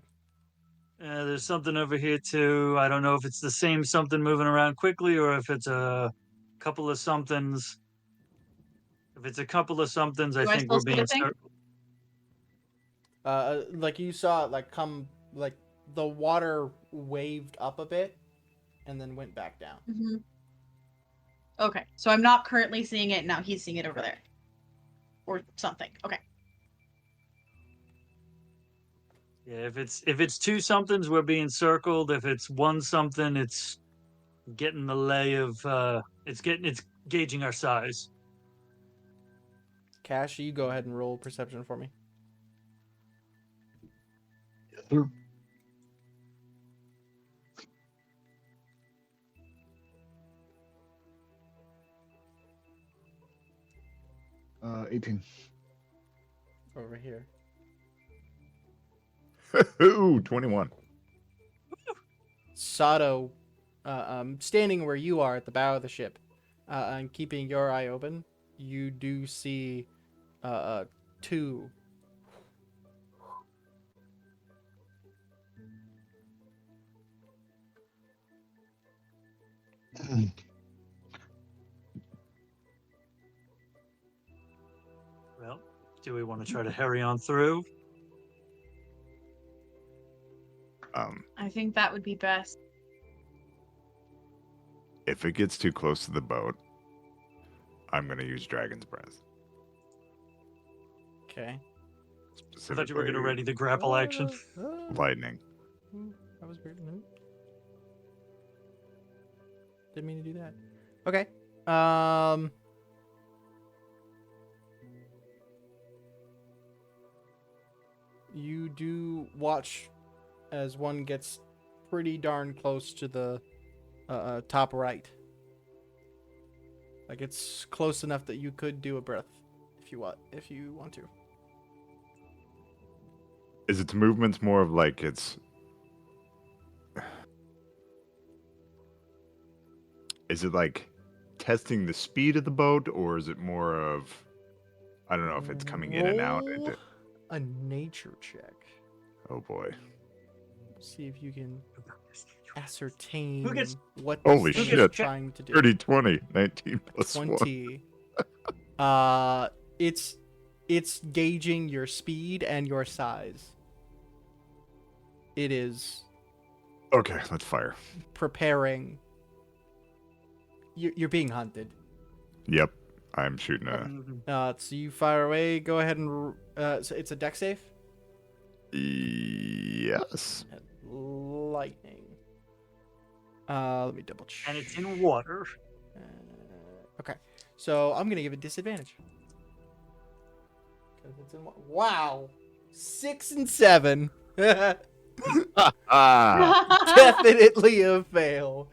There's something over here too. I don't know if it's the same something moving around quickly or if it's a couple of somethings. If it's a couple of somethings, I Do I think still we're see the being thing? Like you saw it like come like the water waved up a bit and then went back down. Mm-hmm. Okay, so I'm not currently seeing it now. He's seeing it over there, or something. Okay. Yeah, if it's two somethings, we're being circled. If it's one something, it's getting the lay of it's gauging our size. Cash, you go ahead and roll perception for me. Yes, sir. Uh, 18. Over here. Ooh, 21. Sato, standing where you are at the bow of the ship, and keeping your eye open, you do see two. Well, do we want to try to hurry on through? I think that would be best. If it gets too close to the boat, I'm gonna use Dragon's Breath. Okay. I thought you were going to Specifically, ready the grapple action. lightning. That was weird. No. Didn't mean to do that. Okay. You do watch as one gets pretty darn close to the top right. Like it's close enough that you could do a breath if you want to. Is its movements more of like it's? Is it like testing the speed of the boat, or is it more of? I don't know if it's coming in and out. Roll a nature check. Oh boy! See if you can ascertain Who gets- what Holy this thing shit. is trying to do. 30, 20, 19 plus 1. 20. It's gauging your speed and your size. It is Okay, let's fire. preparing. You're being hunted. Yep, I'm shooting a. Mhm. So you fire away. Go ahead and so it's a deck save. Yes. At lightning. Let me double check. And it's in water. Okay, so I'm gonna give it disadvantage. 'Cause it's in wow, 6 and 7. Ah. Definitely a fail.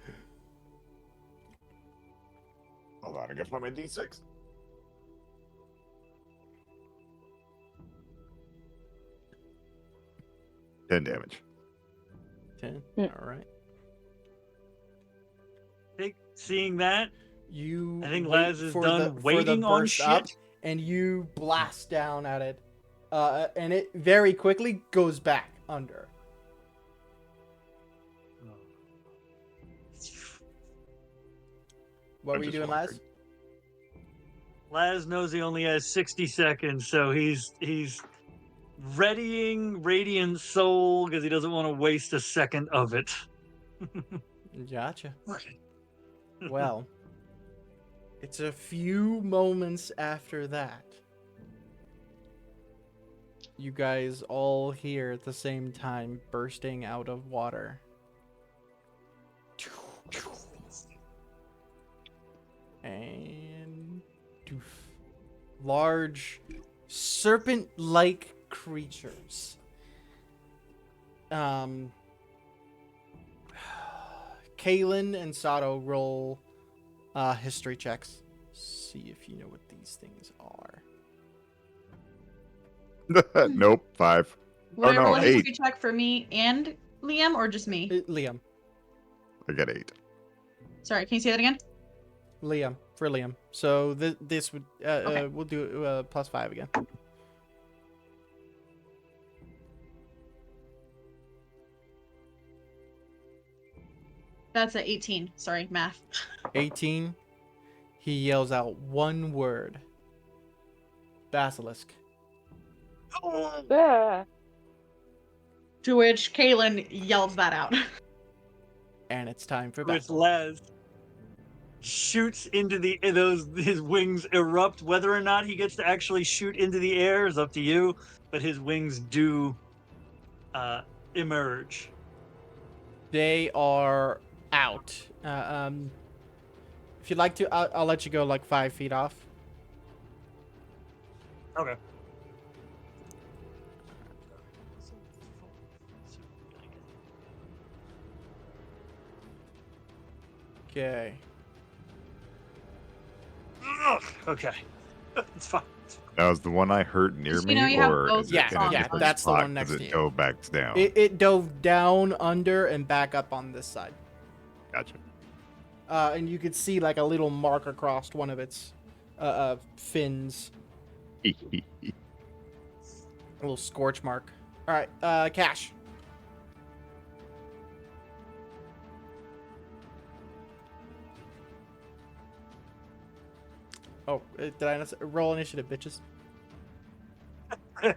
Hold on, I gotta find my D6. Ten damage. 10. Mm. All right. Seeing that, You. I think wait Laz is for done the waiting on burst shit. up, and you blast down at it, and it very quickly goes back under. What I'm were you just doing, wondering. Laz? Laz knows he only has 60 seconds, so he's readying Radiant Soul because he doesn't want to waste a second of it. Gotcha. Well, it's a few moments after that. You guys all hear at the same time bursting out of water. And doof. Large serpent-like creatures. Kaylin and Sato roll history checks. See if you know what these things are. Nope, 5. Would I no, roll a 8. history check for me and Liam, or just me? Liam. I got 8. Sorry, can you say that again? Liam. For Liam. So this would Okay. we'll do +5 again. That's a 18. Sorry, math. 18. He yells out one word. Basilisk. Yeah. To which Kaylin yells that out. And it's time for Which battle. Laz shoots into his wings erupt. Whether or not he gets to actually shoot into the air is up to you, but his wings do emerge. They are out. If you'd like to, I'll let you go like 5 feet off. Okay. Okay. Okay. It's fine. Now, is the one I hurt near Just, me, you know, you have or both is it Yeah, in a yeah, different that's the spot one next 'cause to it you. go back down? It dove down, under, and back up on this side. Gotcha. And you could see like a little mark across one of its fins. A little scorch mark. All right, Cash. Oh, did I not roll initiative, bitches? Did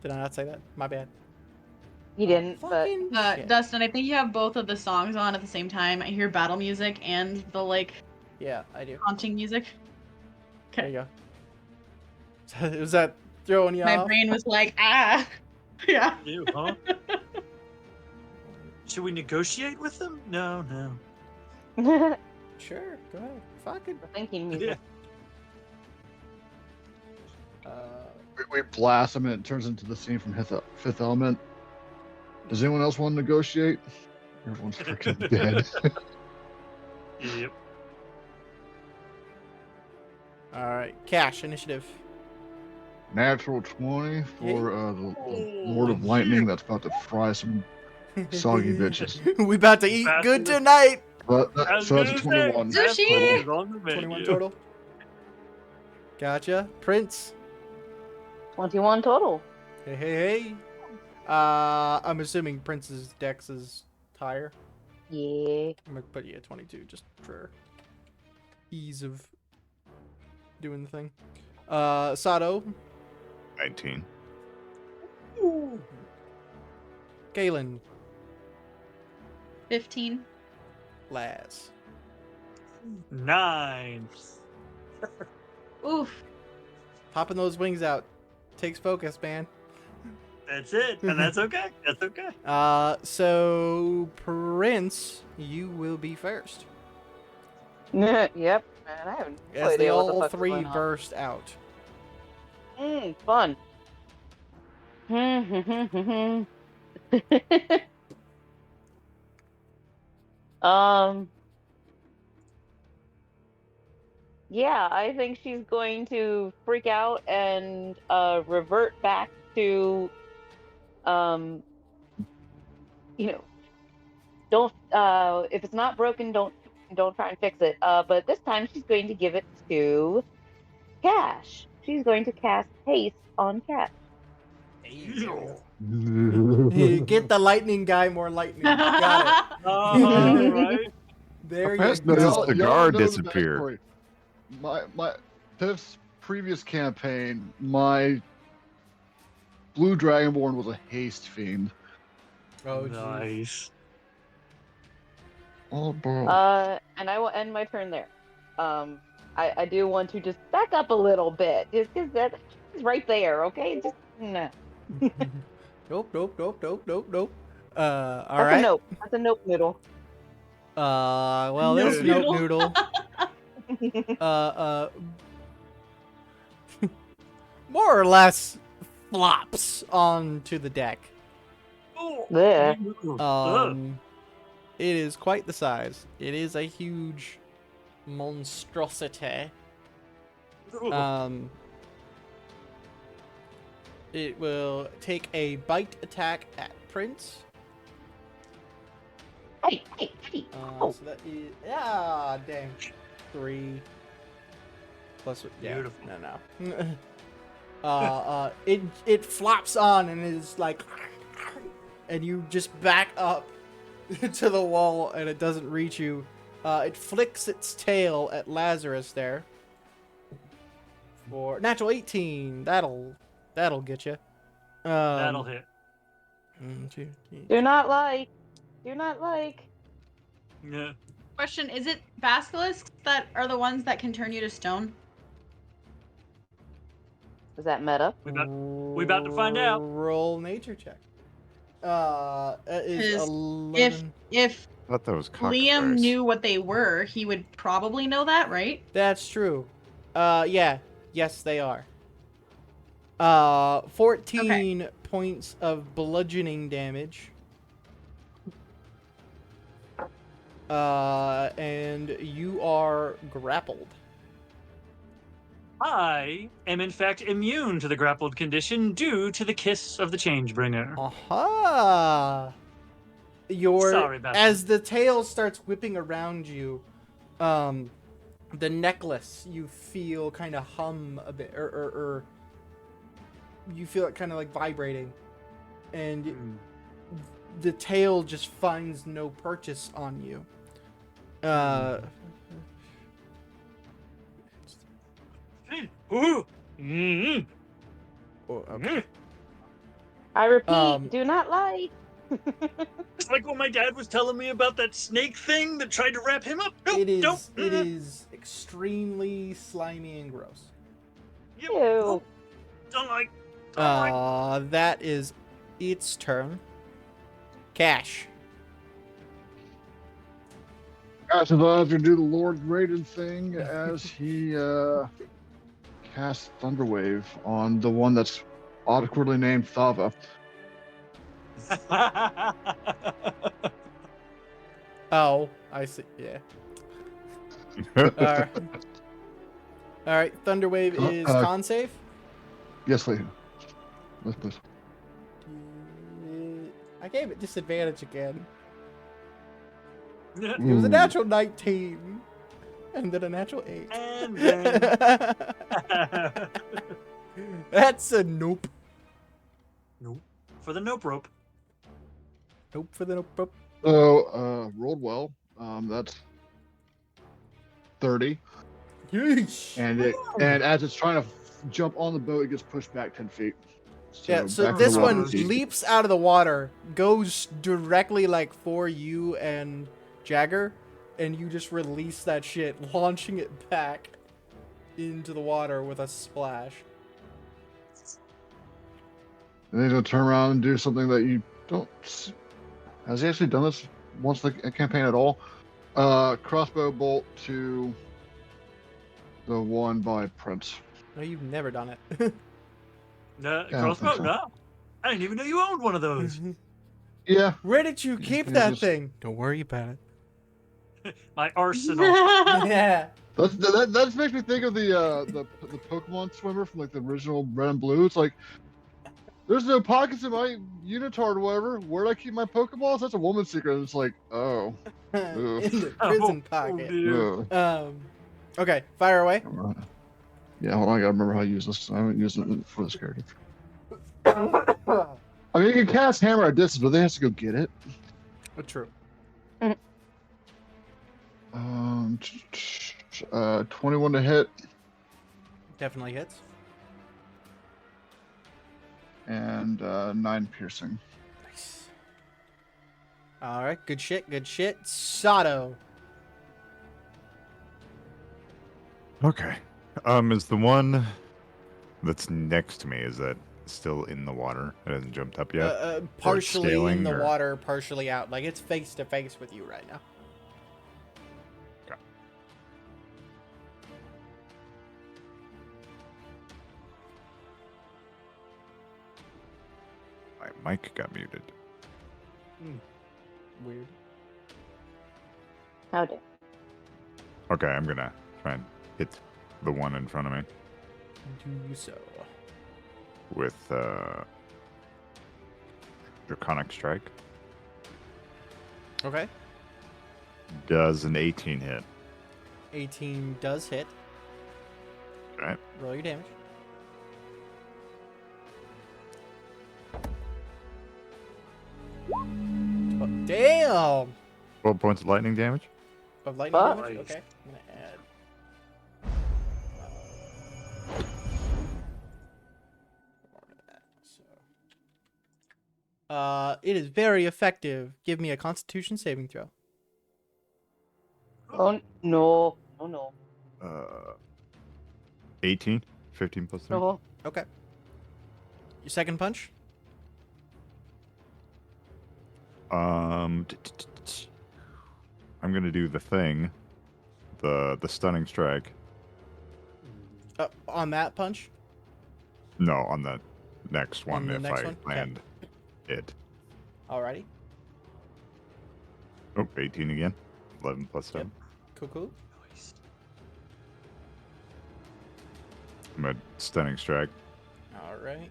I not say that? My bad. He didn't, but Fucking shit. Dustin, I think you have both of the songs on at the same time. I hear battle music and the like Yeah, I do. haunting music. There you go. Was that throwing you My off? brain was like, ah. Yeah. You, huh? Should we negotiate with them? No, no. the Sure, go ahead. Fucking. thinking Yeah. music. We blast him and it turns into the scene from Fifth Element. Does anyone else want to negotiate? Everyone's freaking dead. Yep. All right, Cash initiative. Natural 20 for the Lord of Lightning that's about to fry some soggy bitches. We about to eat good tonight. But I was so that's a gonna say, 21. Sushi! that is on the 21 menu. total. Gotcha. Prince. 21 total. Hey, hey, hey. I'm assuming Prince's dex is higher. Yeah. I'm gonna put you at 22 just for ease of doing the thing. Sato. 19. Galen. 15. Laz. 9. Oof. Popping those wings out takes focus, man. That's it, and that's okay. That's okay. So Prince, you will be first. Yep. Man, I haven't no As they idea what the all fuck's three going on. burst out. Fun. Yeah, I think she's going to freak out and revert back to you know, don't if it's not broken, don't try and fix it. But this time she's going to give it to Cash. She's going to cast haste on Cash. Get the lightning guy more lightning. Got it. Right? There you Pest Does his go. Y'all cigar know the disappear? backstory. My Piff's previous campaign, my Blue Dragonborn was a haste fiend. Oh, jeez. Nice. Oh, bro. And I will end my turn there. I do want to just back up a little bit, just because that is right there. Okay, just no. Nope. All That's right. a nope. That's a nope noodle. Well, this Nope nope noodle. More or less flops onto the deck. Oh. There. Um, It is quite the size. It is a huge monstrosity. It will take a bite attack at Prince. Hey. So that is damn 3 plus Beautiful. No. It flops on and is like, and you just back up to the wall and it doesn't reach you. It flicks its tail at Lazarus there. For natural 18, that'll get you. That'll hit. 1, 2, 3. Do not like. Yeah. Question: is it basilisks that are the ones that can turn you to stone? Is that meta? We about to find out. Roll nature check. It is 'Cause 11. If I thought that was Liam cockatoos. knew what they were, he would probably know that, right? That's true. Yeah. Yes, they are. 14 points of bludgeoning damage. And you are grappled. I am in fact immune to the grappled condition due to the kiss of the Changebringer. Aha! Sorry, Bethany. As the tail starts whipping around you, the necklace you feel kind of hum a bit, or you feel it kind of like vibrating, and the tail just finds no purchase on you. Ooh. Mm. Okay. I repeat, do not like. It's like what my dad was telling me about that snake thing that tried to wrap him up. Nope, It nope. is extremely slimy and gross. Yep, Ew. nope. Don't like. That is its turn. Cash. Guys, I'd love to do the Lord Raiden thing as he casts Thunderwave on the one that's awkwardly named Thava. Oh, I see. Yeah. All right. Thunderwave is con save. Yes, please. Yes, please. I gave it disadvantage again. Yeah. It was a Ooh. natural 19, and then a natural 8. And then That's a nope. nope for the nope rope. Nope for the nope. So, rolled well. That's 30. Yeesh. And as it's trying to jump on the boat, it gets pushed back 10 feet. Yeah, so back to the this water. one leaps out of the water, goes directly like for you and Jagger, and you just release that shit, launching it back into the water with a splash. And then he's gonna turn around and do something that you don't. Has he actually done this once in the campaign at all? Crossbow bolt to the one by Prince. No, you've never done it. No, Yeah, I don't think crossbow? so. No. I didn't even know you owned one of those. Yeah. Where did you keep Yeah, that just- thing? Don't worry about it. My arsenal. Yeah. That makes me think of the Pokemon swimmer from like the original Red and Blue. It's like there's no pockets in my unitard or whatever. Where'd I keep my Pokeballs? That's a woman's secret. It's like, oh. In the prison pocket. dear. ugh. Okay, fire away. Yeah, hold on, I gotta remember how to use this. I haven't used it for this character. I mean, you can cast Hammer at distance, but they have to go get it. True. 21 to hit Definitely hits. and 9 piercing. Nice. All right, good shit, good shit. Sato. Okay. Is the one that's next to me, is that still in the water? It hasn't jumped up yet? Partially in scaling, the or- water, partially out. Like it's face to face with you right now. My mic got muted. Weird. How dare. Okay, I'm gonna try and hit the one in front of me Do so. with Draconic Strike. Okay. Does an 18 hit? 18 does hit. Okay. Roll your damage. Oh, damn! 12 points of lightning damage. Of lightning Fuck. damage? Okay. I'm gonna add. More to that, so. It is very effective. Give me a Constitution saving throw. Oh, no. Oh, no. 18. 15 plus 3. No. Okay. Your second punch. I'm gonna do the thing, the stunning strike. On that punch. No, on the next one On the if next I one? Okay. land it. Alrighty. Oh, 18 again. 11 plus 7. Cool, cool. Nice. I'm a stunning strike. Alright.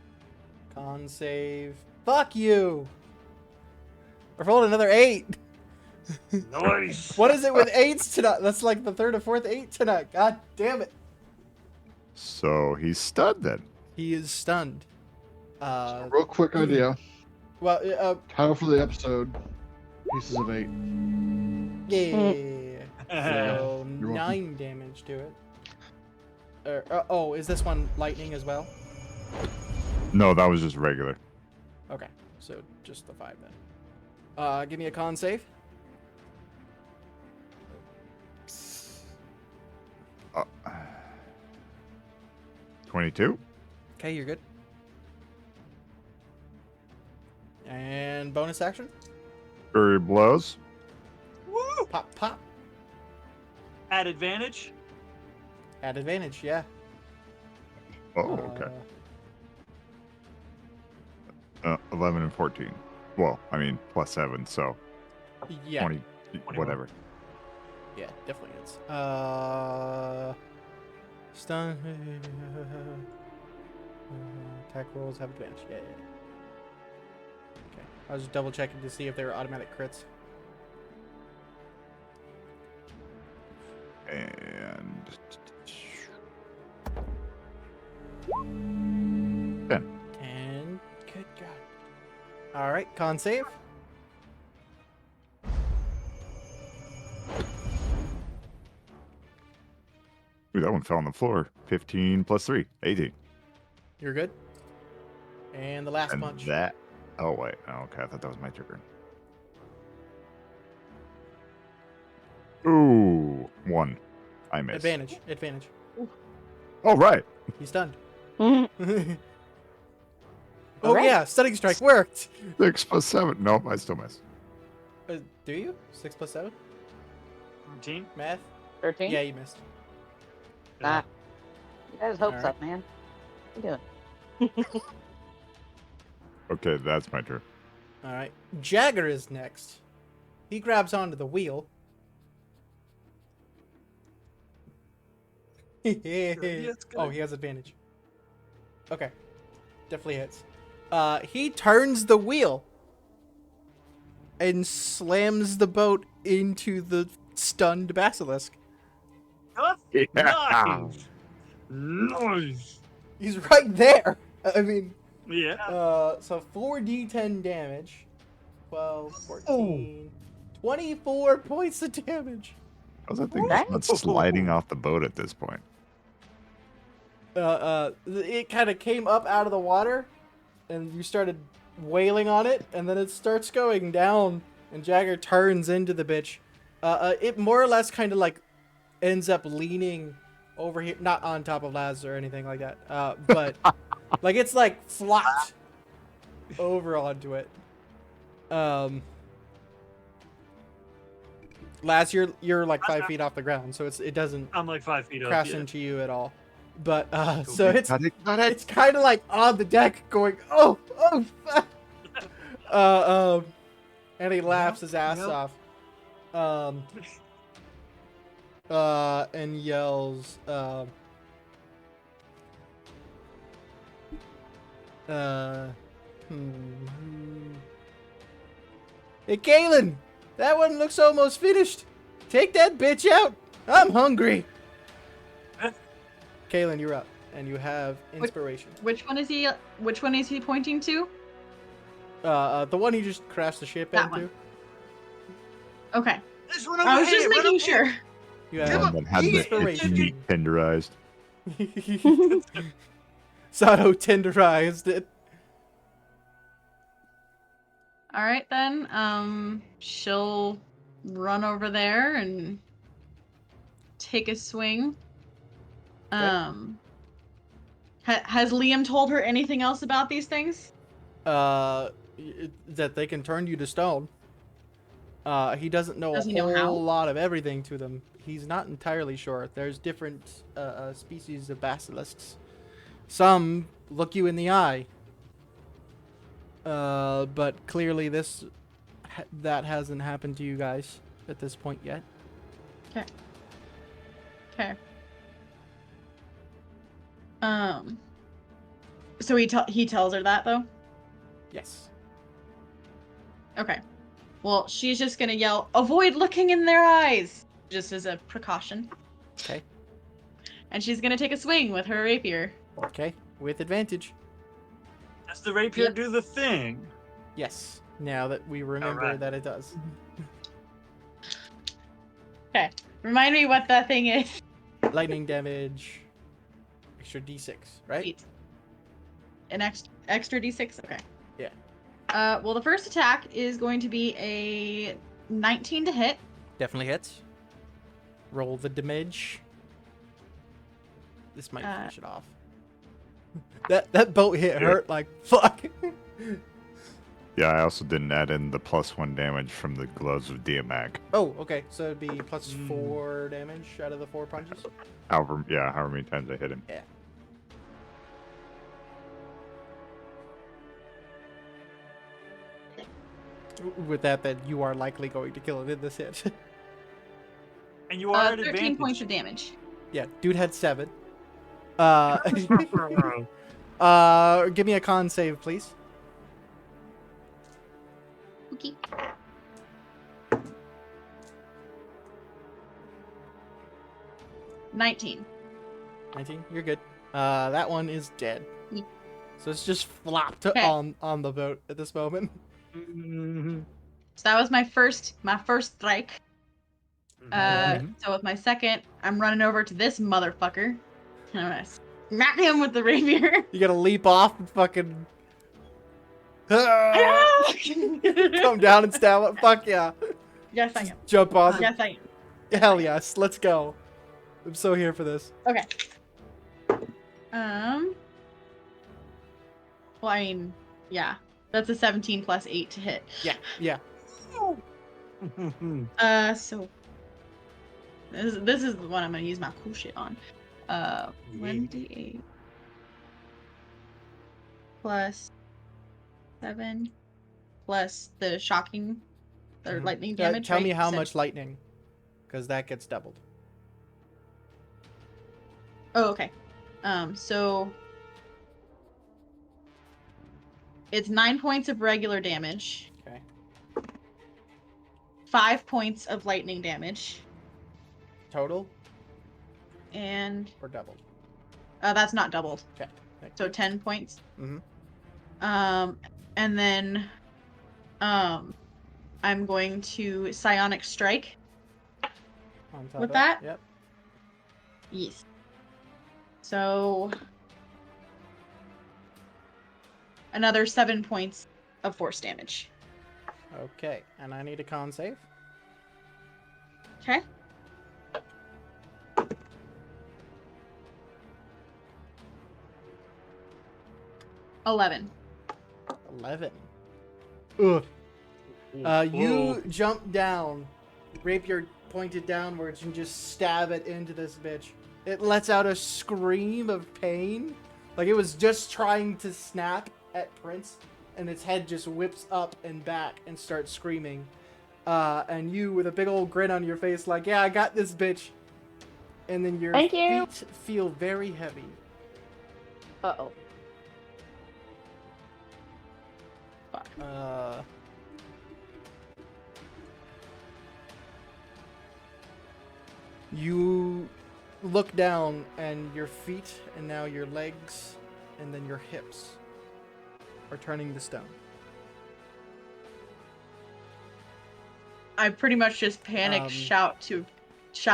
Con save. Fuck you! I rolled another 8. Nice. What is it with 8s tonight? That's like the third or fourth 8 tonight. God damn it. So he's stunned then. He is stunned. Real quick idea. Well, Title for the episode: Pieces of 8. yeah. So You're welcome. 9 damage to it. Oh, is this one lightning as well? No, that was just regular. Okay, so just the 5 then. Give me a con save. 22. Okay, you're good. And bonus action. Flurry of blows. Woo! Pop, pop. At advantage. At advantage, yeah. Oh, okay. 11 and 14. Well, I mean, plus 7, so Yeah. 20, 21. whatever. Yeah, definitely is. Stun. Attack rolls have advantage. Yeah. Okay. I was just double checking to see if they were automatic crits. And 10. Good God. Alright, con save. Ooh, that one fell on the floor. 15 plus 3, 18. You're good. And the last And punch. that. Oh, wait. Oh, okay. I thought that was my turn. Ooh, 1. I missed. Advantage. Advantage. Oh, right. He's stunned. Mhm. Oh Alright. yeah, stunning strike worked. 6 plus 7. Nope, I still miss. Do you? 6 plus 7? 13. Math? 13? Yeah, you missed. Nah. You got his hopes Alright. up, man. What are you doing? Okay, that's my turn. Alright. Jagger is next. He grabs onto the wheel. it's Oh, good. he has advantage. Okay. Definitely hits. He turns the wheel and slams the boat into the stunned basilisk. Nice. Nice. He's right there. I mean, Yeah. so 4d10 damage. 12, 14, 24 points of damage. How's that thing Nice. not sliding off the boat at this point? It kind of came up out of the water, and you started wailing on it, and then it starts going down, and Jagger turns into the bitch. It more or less kind of like ends up leaning over here, not on top of Laz or anything like that, but like it's like flopped over onto it. Laz, you're like 5 feet off the ground, so it doesn't I'm like 5 feet up. crash Yeah. into you at all. But so it's Got it. it's kind of like on the deck going, oh, fuck. And he laughs his ass Yep. off. and yells, Hey, Kalen! That one looks almost finished. Take that bitch out. I'm hungry. Kalen, you're up, and you have inspiration. Which one is he? Which one is he pointing to? The one you just crashed the ship That into. one. Okay. This one over I was here, just right making up here. sure. You The have one that had the inspiration. meat tenderized. Sato tenderized it. All right then. She'll run over there and take a swing. Has Liam told her anything else about these things? That they can turn you to stone. He doesn't know Does a he know how? whole lot of everything to them. He's not entirely sure. There's different species of basilisks. Some look you in the eye. But clearly that hasn't happened to you guys at this point yet. Okay. So he tells her that though? Yes. Okay. Well, she's just gonna yell, "Avoid looking in their eyes!" Just as a precaution. Okay. And she's gonna take a swing with her rapier. Okay. With advantage. Does the rapier Yep. do the thing? Yes. Now that we remember Alright. that it does. Okay. Remind me what that thing is. Lightning damage. Extra d6, right? Sweet. An extra d6? Okay. Yeah. Well, the first attack is going to be a 19 to hit. Definitely hits. Roll the damage. This might finish it off. That boat hit hurt like fuck. Yeah, I also didn't add in the +1 damage from the gloves of Diamac. Oh, okay. So it'd be +4 damage out of the 4 punches. However many times I hit him. Yeah. With that you are likely going to kill it in this hit. And you are at 13 advantage. points of damage. Yeah, dude had 7. Give me a con save, please. Okay. $19. 19. You're good. That one is dead. Yeah. So it's just flopped Okay. on the boat at this moment. So that was my first strike. Mm-hmm. So with my second, I'm running over to this motherfucker. I'm gonna smack him with the rapier. You gotta leap off and fucking come down and stab it. Fuck yeah. Yes, I am. Jump on. Yes, I am. Hell yes. Let's go. I'm so here for this. Okay. Well, I mean, yeah. That's a 17 plus 8 to hit. Yeah. So this is the one I'm gonna use my cool shit on. 1d8 plus 7 plus the shocking or lightning damage. Tell right? me how So- much lightning, because that gets doubled. Oh, okay. So it's 9 points of regular damage. Okay. 5 points of lightning damage. Total And or doubled? that's not doubled. Okay. Thank So you. 10 points. Mhm. And then I'm going to psionic strike. On top with of that? Yep. Yes. So another 7 points of force damage. Okay. And I need a con save. Okay. $11. 11. Ugh. You Whoa. jump down, rapier pointed downwards, and just stab it into this bitch. It lets out a scream of pain, like it was just trying to snap at Prince, and its head just whips up and back and starts screaming. And you, with a big old grin on your face, like, yeah, I got this bitch. and then your Thank you. feet feel very heavy. Uh-oh. You look down, and your feet, and now your legs, and then your hips are turning to stone. I pretty much just panic Um, shout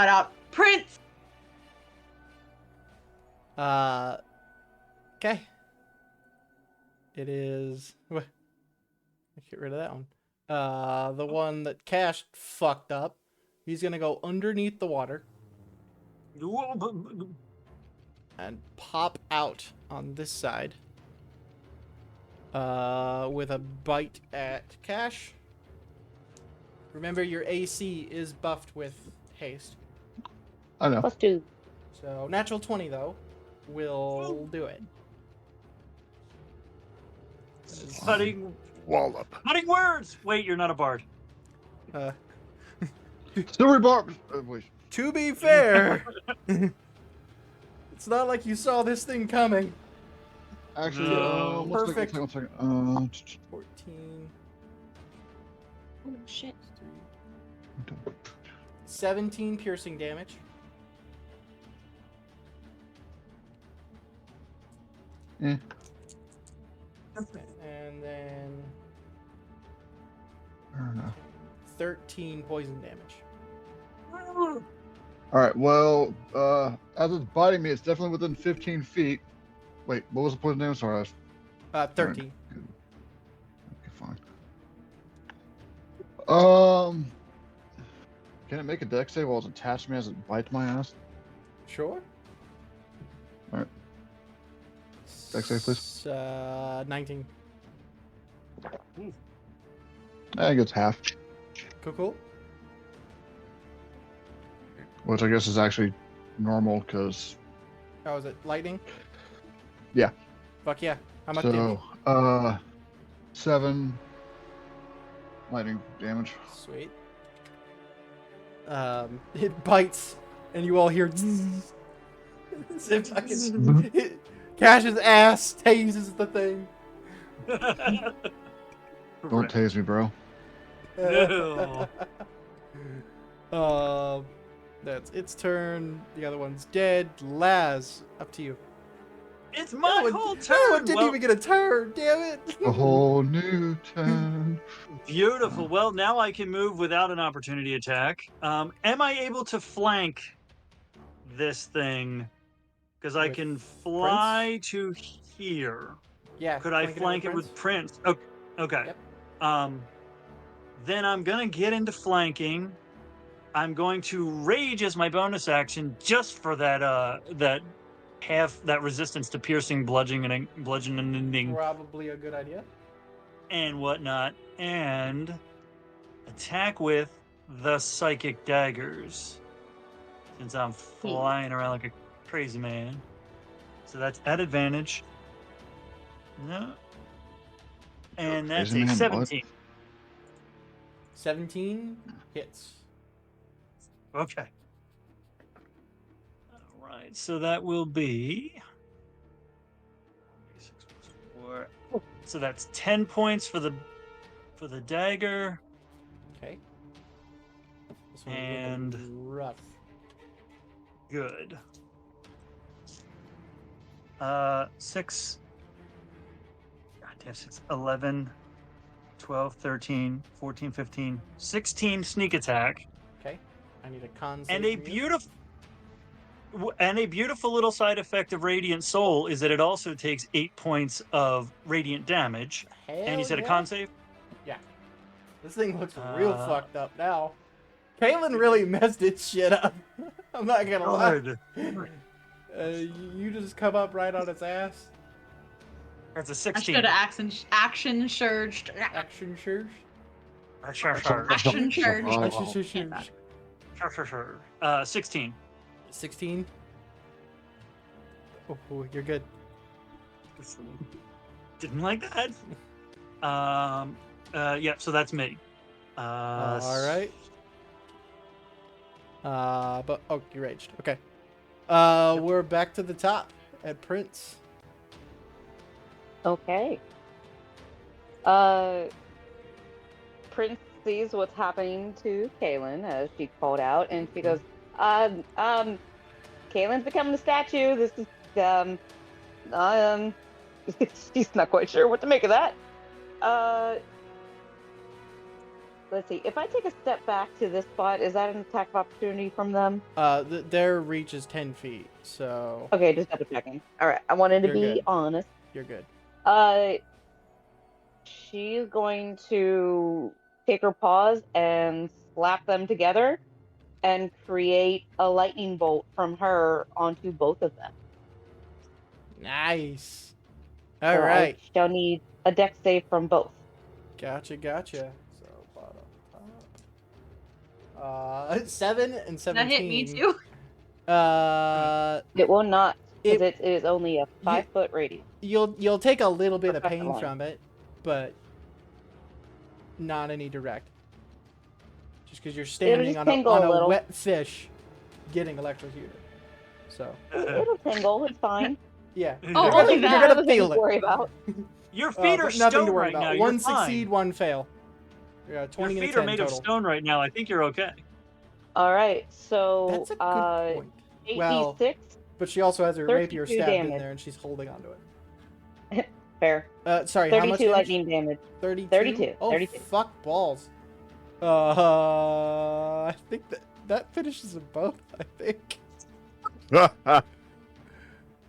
out, Prince! Okay. It is. Let's get rid of that one. The one that Cash fucked up. He's gonna go underneath the water and pop out on this side. With a bite at Cash. Remember, your AC is buffed with haste. I know. +2. So, natural 20, though, will do it. Cutting Wallop. words. Wait, you're not a bard. Silvery barb. Wait. To be fair, it's not like you saw this thing coming. Actually, No. one second, Perfect. one second. 14, Oh, shit. 17 piercing damage. Eh. And then I don't know. 13 poison damage. All right. Well, as it's biting me, it's definitely within 15 feet. Wait, what was the poison damage? Sorry. 13. Okay, fine. Can it make a dex save while it's attached to me as it bites my ass? Sure. Alright. Dex save, please. 19. I think it's half, Cool. which I guess is actually normal because. How is it? Lightning? Yeah. Fuck yeah. How much damage? So, 7 lightning damage. Sweet. It bites, and you all hear zzz. As if fucking Cash's ass tases the thing. Don't tase me, bro. No. That's its turn. The other one's dead. Laz, up to you. It's my whole turn. No one didn't Well, even get a turn. Damn it. A whole new turn. beautiful. Well, now I can move without an opportunity attack. Am I able to flank this thing? Because I With can fly to here. Yeah. Could I flank it with Prince? Okay. Okay. Yep. Then I'm gonna get into flanking. I'm going to rage as my bonus action just for that resistance to piercing, bludgeoning, Probably a good idea. and whatnot, and attack with the psychic daggers. Since I'm flying around like a crazy man, so that's at advantage. No. And that's Crazy a man, 17. 17 hits. Okay. All right. So that will be 6 plus 4. So that's 10 points for the dagger. Okay. This one's And- looking rough. Good. 6. Goddamn, 6, 11, 12, 13, 14, 15, 16 sneak attack. Okay. I need a con And save a from you. beautiful little side effect of Radiant Soul is that it also takes 8 points of radiant damage. And you said a con save? Yeah. This thing looks real Uh, fucked up now. Kaylin really messed its shit up. I'm not gonna lie. Good. You just come up right on its ass. That's a I 16. should have action surged. Action surge. Sure. Action surge. Action surge. Sure. 16. 16. Oh, you're good. Didn't like that. Yeah, so that's me. All right. But oh, you raged. Okay. We're back to the top at Prince. Okay. Prince sees what's happening to Kaylin as she called out, and she goes, Kaylin's becoming a statue. This is, she's not quite sure what to make of that. Let's see. If I take a step back to this spot, is that an attack of opportunity from them? Their reach is 10 feet, so... Okay, just double checking. All right, I wanted to You're be good. honest. You're good. She's going to take her paws and slap them together and create a lightning bolt from her onto both of them. Nice. So All right. I shall need a dex save from both. Gotcha. So, bottom top. 7 and 17. That hit me too. It will not, because It- it is only a 5-foot radius. You'll take a little bit of Perfect pain line. from it, but not any direct. Just because you're standing just on tingle a a little. wet fish getting electrocuted. So, It'll tingle, it's fine. yeah. Oh, you're only gonna, that. you're Not gonna other things feel to it. worry about. Your feet are But nothing stone to worry right about. now. One You're fine. succeed, one fail. Yeah, 20 Your and feet are 10 made total. of stone right now. I think you're okay. All right, so That's a good point. 8d6, Well, but she also has her rapier 32 stabbed in damage. there, and she's holding onto it. fair. Sorry, how much 32 damage? lightning damage. 32? 32, Oh, 32. fuck balls. I think that finishes them both, I think.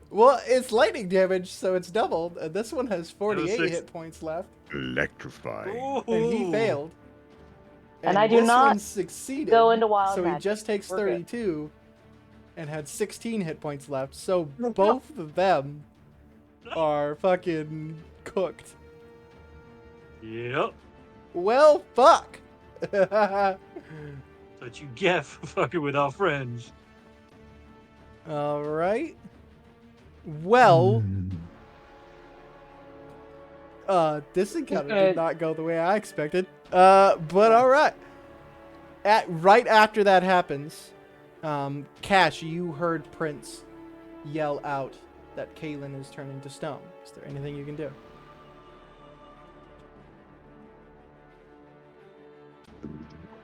Well, it's lightning damage, so it's doubled, and this one has 48 6. hit points left, Electrifying. and he failed. And I do this not one succeeded, go into wild so he magic. just takes We're good. 32 and had 16 hit points left, so both of them are fucking cooked. Yep. Well, fuck. That's what you get for fucking with our friends. All right. Well, this encounter did not go the way I expected. But all right. Right after that happens, Cash, you heard Prince yell out that Kaylin is turning to stone. Is there anything you can do?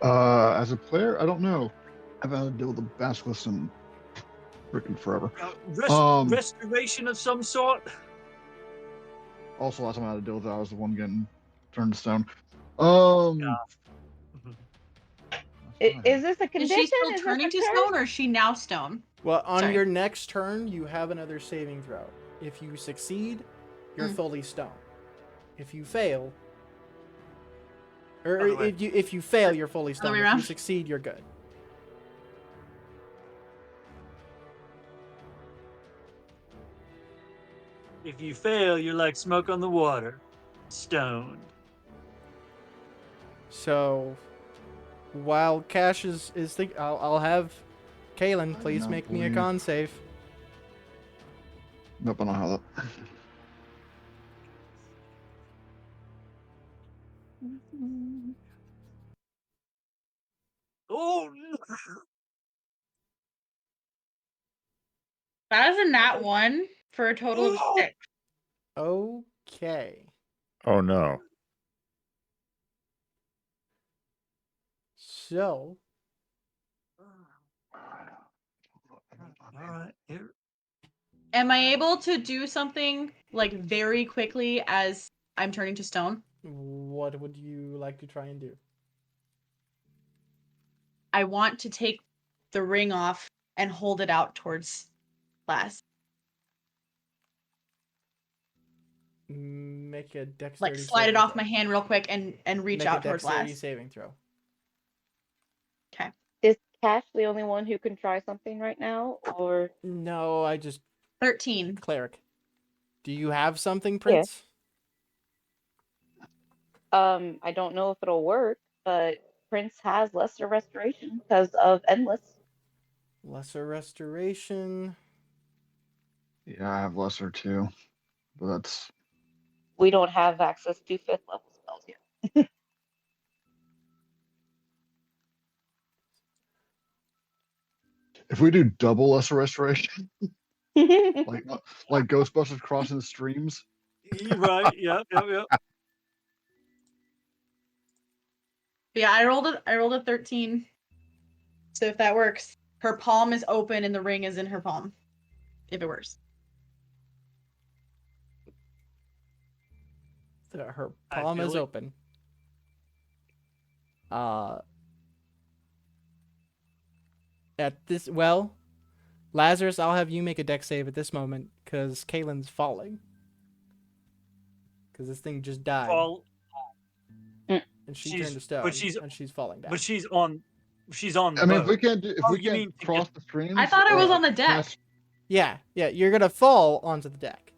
As a player, I don't know. I've had to deal with the basilisk in freaking forever. Restoration of some sort. Also, last time I had to deal with it, I was the one getting turned to stone. Yeah. Is this a condition? Is she still this turning a to curse? stone, or is she now stone? Well, on Sorry. your next turn, you have another saving throw. If you succeed, you're fully stone. If you fail, or Other way. if you fail, you're fully Other stone. way If you around? succeed, you're good. If you fail, you're like smoke on the water. Stoned. So, while Cash is thinking, I'll have Kaylin please not make me a believe- con save. Nope, I don't have that. Oh, That is a nat 1 for a total of 6. Okay. Oh no. So, all right. Here. Am I able to do something like very quickly as I'm turning to stone? what would you like to try and do? I want to take the ring off and hold it out towards Lass. Make a dexterity. Like slide it saving off throw. my hand real quick and reach Make out a towards dexterity Lass. saving throw. Is Cash the only one who can try something right now, or No, I just 13. cleric. Do you have something, Prince? I don't know if it'll work, but Prince has lesser restoration because of endless. Lesser restoration. Yeah, I have lesser too, but that's We don't have access to 5th level spells yet. If we do double lesser restoration, like Ghostbusters crossing the streams. Right. Yep. But yeah, I rolled a 13. So if that works, her palm is open and the ring is in her palm. If it works. So her I palm feel is it. open. Lazarus, I'll have you make a dex save at this moment because Kaylin's falling. Because this thing just died. Fall. And she She's- turned to stone. but she's- and she's falling down. But she's on the I mean, boat. if we can't do, if Oh, we you can't mean to cross the streams. I thought I was on the deck. that's- Yeah, you're gonna fall onto the deck.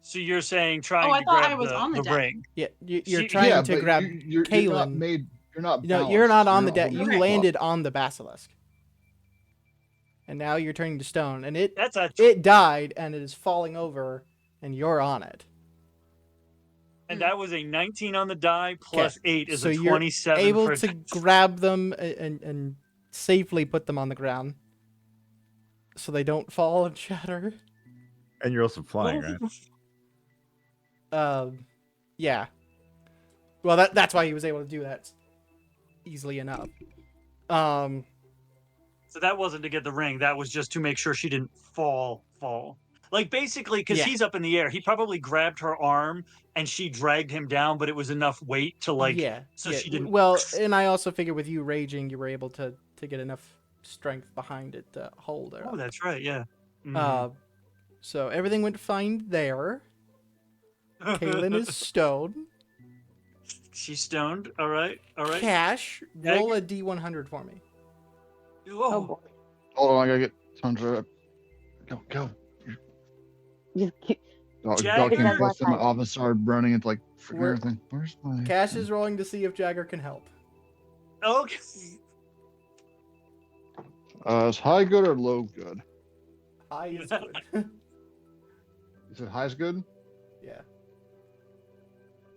So you're saying trying Oh, I to thought grab I was on the deck. ring. Yeah, you're She- trying yeah, to but grab you're not Kaylin. made. You're not. No, you're not balanced, on the you're deck. not You Okay. landed on the basilisk. And now you're turning to stone. And it died and it is falling over and you're on it. and that was a 19 on the die plus 8 is so a you're 27 able for to grab them and safely put them on the ground. So they don't fall and shatter. And you're also flying, right? Yeah. Well, that's why he was able to do that easily enough. So that wasn't to get the ring. That was just to make sure she didn't fall. Like basically, because Yeah. he's up in the air, he probably grabbed her arm and she dragged him down, but it was enough weight to so she didn't. Well, and I also figure with you raging, you were able to get enough strength behind it to hold her. Oh, up. that's right. Yeah. Mhm. So everything went fine there. Kaylin is stoned. She's stoned. All right. Cash, roll a D100 for me. Oh boy. Hold on, I gotta get Tundra. Go. Just keep, Dog Jagger. came That's close and the fine. office started running. It's like freaking We're- everything. Where's my Cash is rolling to see if Jagger can help. Okay. Is high good or low good? High is good. Is it high is good? Yeah.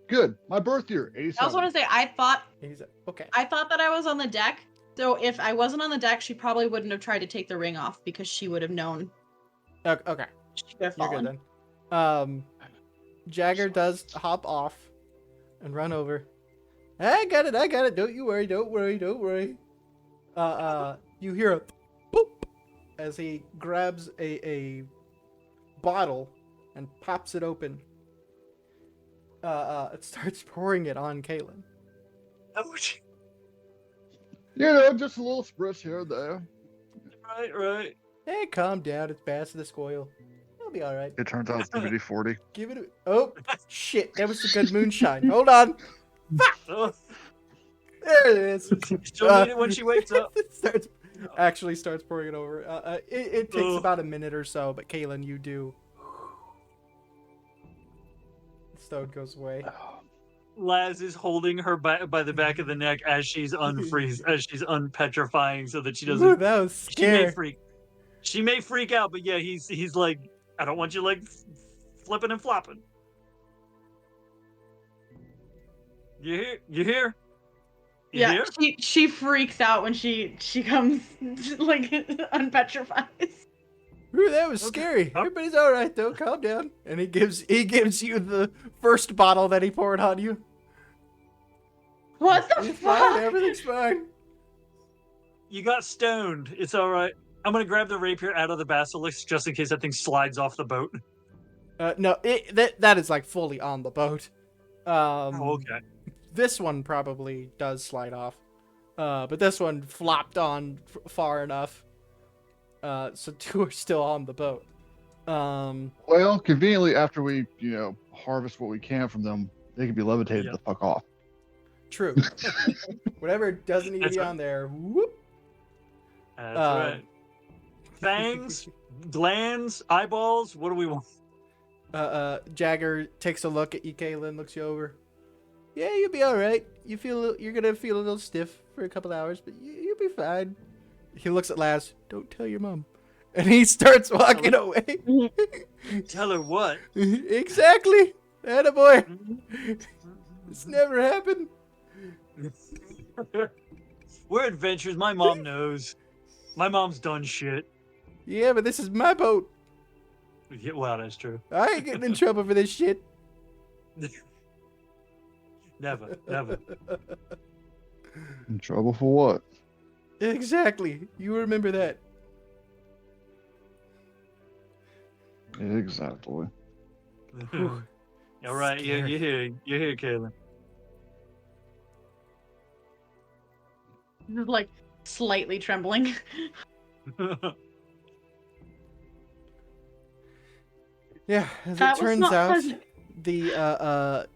Good. My birth year, 87. I also want to say I thought He's okay. that I was on the deck. So if I wasn't on the deck, she probably wouldn't have tried to take the ring off because she would have known Okay. she could have You're fallen. good then. Jagger does hop off and run over. I got it. Don't worry. You hear a boop as he grabs a bottle and pops it open. It starts pouring it on Kaylin. Ouch. Just a little spritz here and there. Right. Hey, calm down. It's Basilisk oil. It'll be all right. It turns out it's WD-40. Give it a... Oh, shit. That was the good moonshine. Hold on. Oh, There it is. she'll need it when she wakes up. It starts pouring it over. It takes Ugh. about a minute or so, but Kaylin, you do. The stone goes away. Laz is holding her by the back of the neck as she's as she's unpetrifying, so that she Ooh, doesn't. that was She may scary. freak. She may freak out, but yeah, he's like, I don't want you like flipping and flopping. You hear? You Yeah, hear? she freaks out when she comes like unpetrifies. Ooh, that was scary. Everybody's all right though. Calm down. And he gives you the first bottle that he poured on you. What the It's fine. fuck? Everything's fine. You got stoned. It's all right. I'm gonna grab the rapier out of the basilisk just in case that thing slides off the boat. No, that is like fully on the boat. Oh, okay. This one probably does slide off, but this one flopped on far enough, so two are still on the boat. Well, conveniently, after we, harvest what we can from them, they can be levitated Yeah. the fuck off. True. Whatever doesn't need to That's be right. on there. Whoop. That's right. Fangs, glands, eyeballs. What do we want? Jagger takes a look at you, Kaylin, looks you over. Yeah, you'll be all right. You're gonna feel a little stiff for a couple hours, but you'll be fine. He looks at Laz. Don't tell your mom. And he starts walking away. Tell her what? Exactly. Attaboy. It's never happened. We're adventurers. My mom knows. My mom's done shit. Yeah, but this is my boat. Yeah, well, that's true. I ain't getting in trouble for this shit. Never, never. In trouble for what? Exactly. You remember that. Exactly. All right, you're here, Kaylin. This is like slightly trembling. Yeah, as That it was turns not out, pleasant. the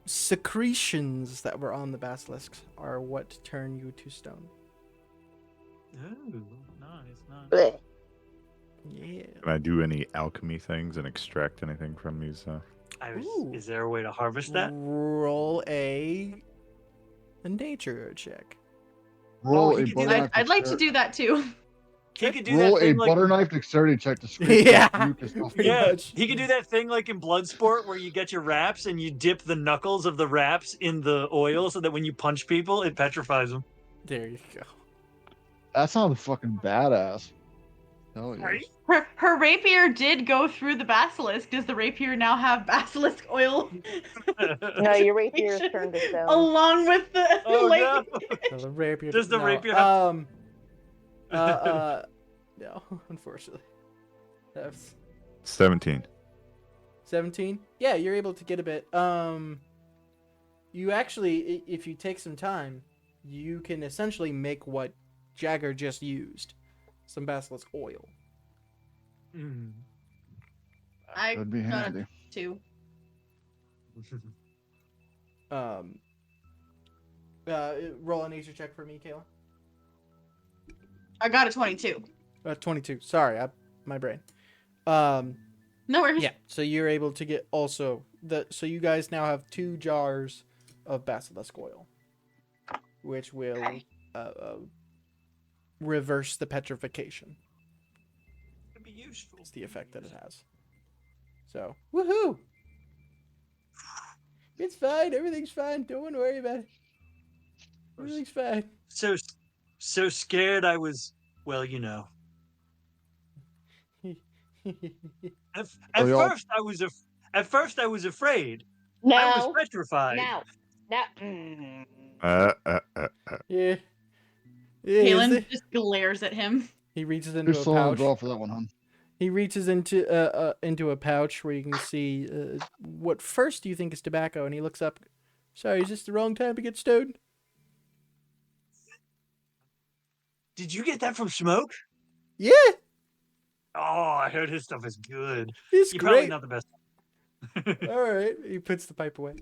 secretions that were on the basilisks are what turn you to stone. Ooh, nice, nice. Blech. Yeah. Can I do any alchemy things and extract anything from these? Ooh. Is there a way to harvest that? Roll a nature check. Roll he a could do butter that. knife. I'd like to do that too. He could do Roll that a thing like butter knife dexterity check to scrape Yeah, the mucus off. pretty yeah, much. he could do that thing like in Bloodsport where you get your wraps and you dip the knuckles of the wraps in the oil so that when you punch people, it petrifies them. There you go. That sounds fucking badass. Hell yes. Right? Her rapier did go through the basilisk. Does the rapier now have basilisk oil? No, your rapier is turned to stone. Along with the Oh like. no! The rapier. Does the no, rapier have- no, unfortunately. That's 17. 17. Yeah, you're able to get a bit. You actually, if you take some time, you can essentially make what Jagger just used, some basilisk oil. Mm. I That'd be got handy. a 2. Roll a nature check for me, Kayla. I got a 22. 22. Sorry, my brain. No worries. Yeah. So you're able to get also so you guys now have 2 jars of basilisk oil, which will reverse the petrification. Could be useful. It's the effect that it has. So, woohoo! It's fine. Everything's fine. Don't worry about it. Everything's fine. So scared I was. Well, you know. At y'all- first I was. At first I was afraid. No. I was petrified. No. No. Yeah. Yeah, Kaylin just glares at him. he reaches You're into a still on the pouch. draw for that one, hon. He reaches into a pouch where you can see what first you think is tobacco, and he looks up. Sorry, is this the wrong time to get stoned? Did you get that from Smoke? Yeah, Oh, I heard his stuff is good. it's You're probably great. not the best. All right, he puts the pipe away.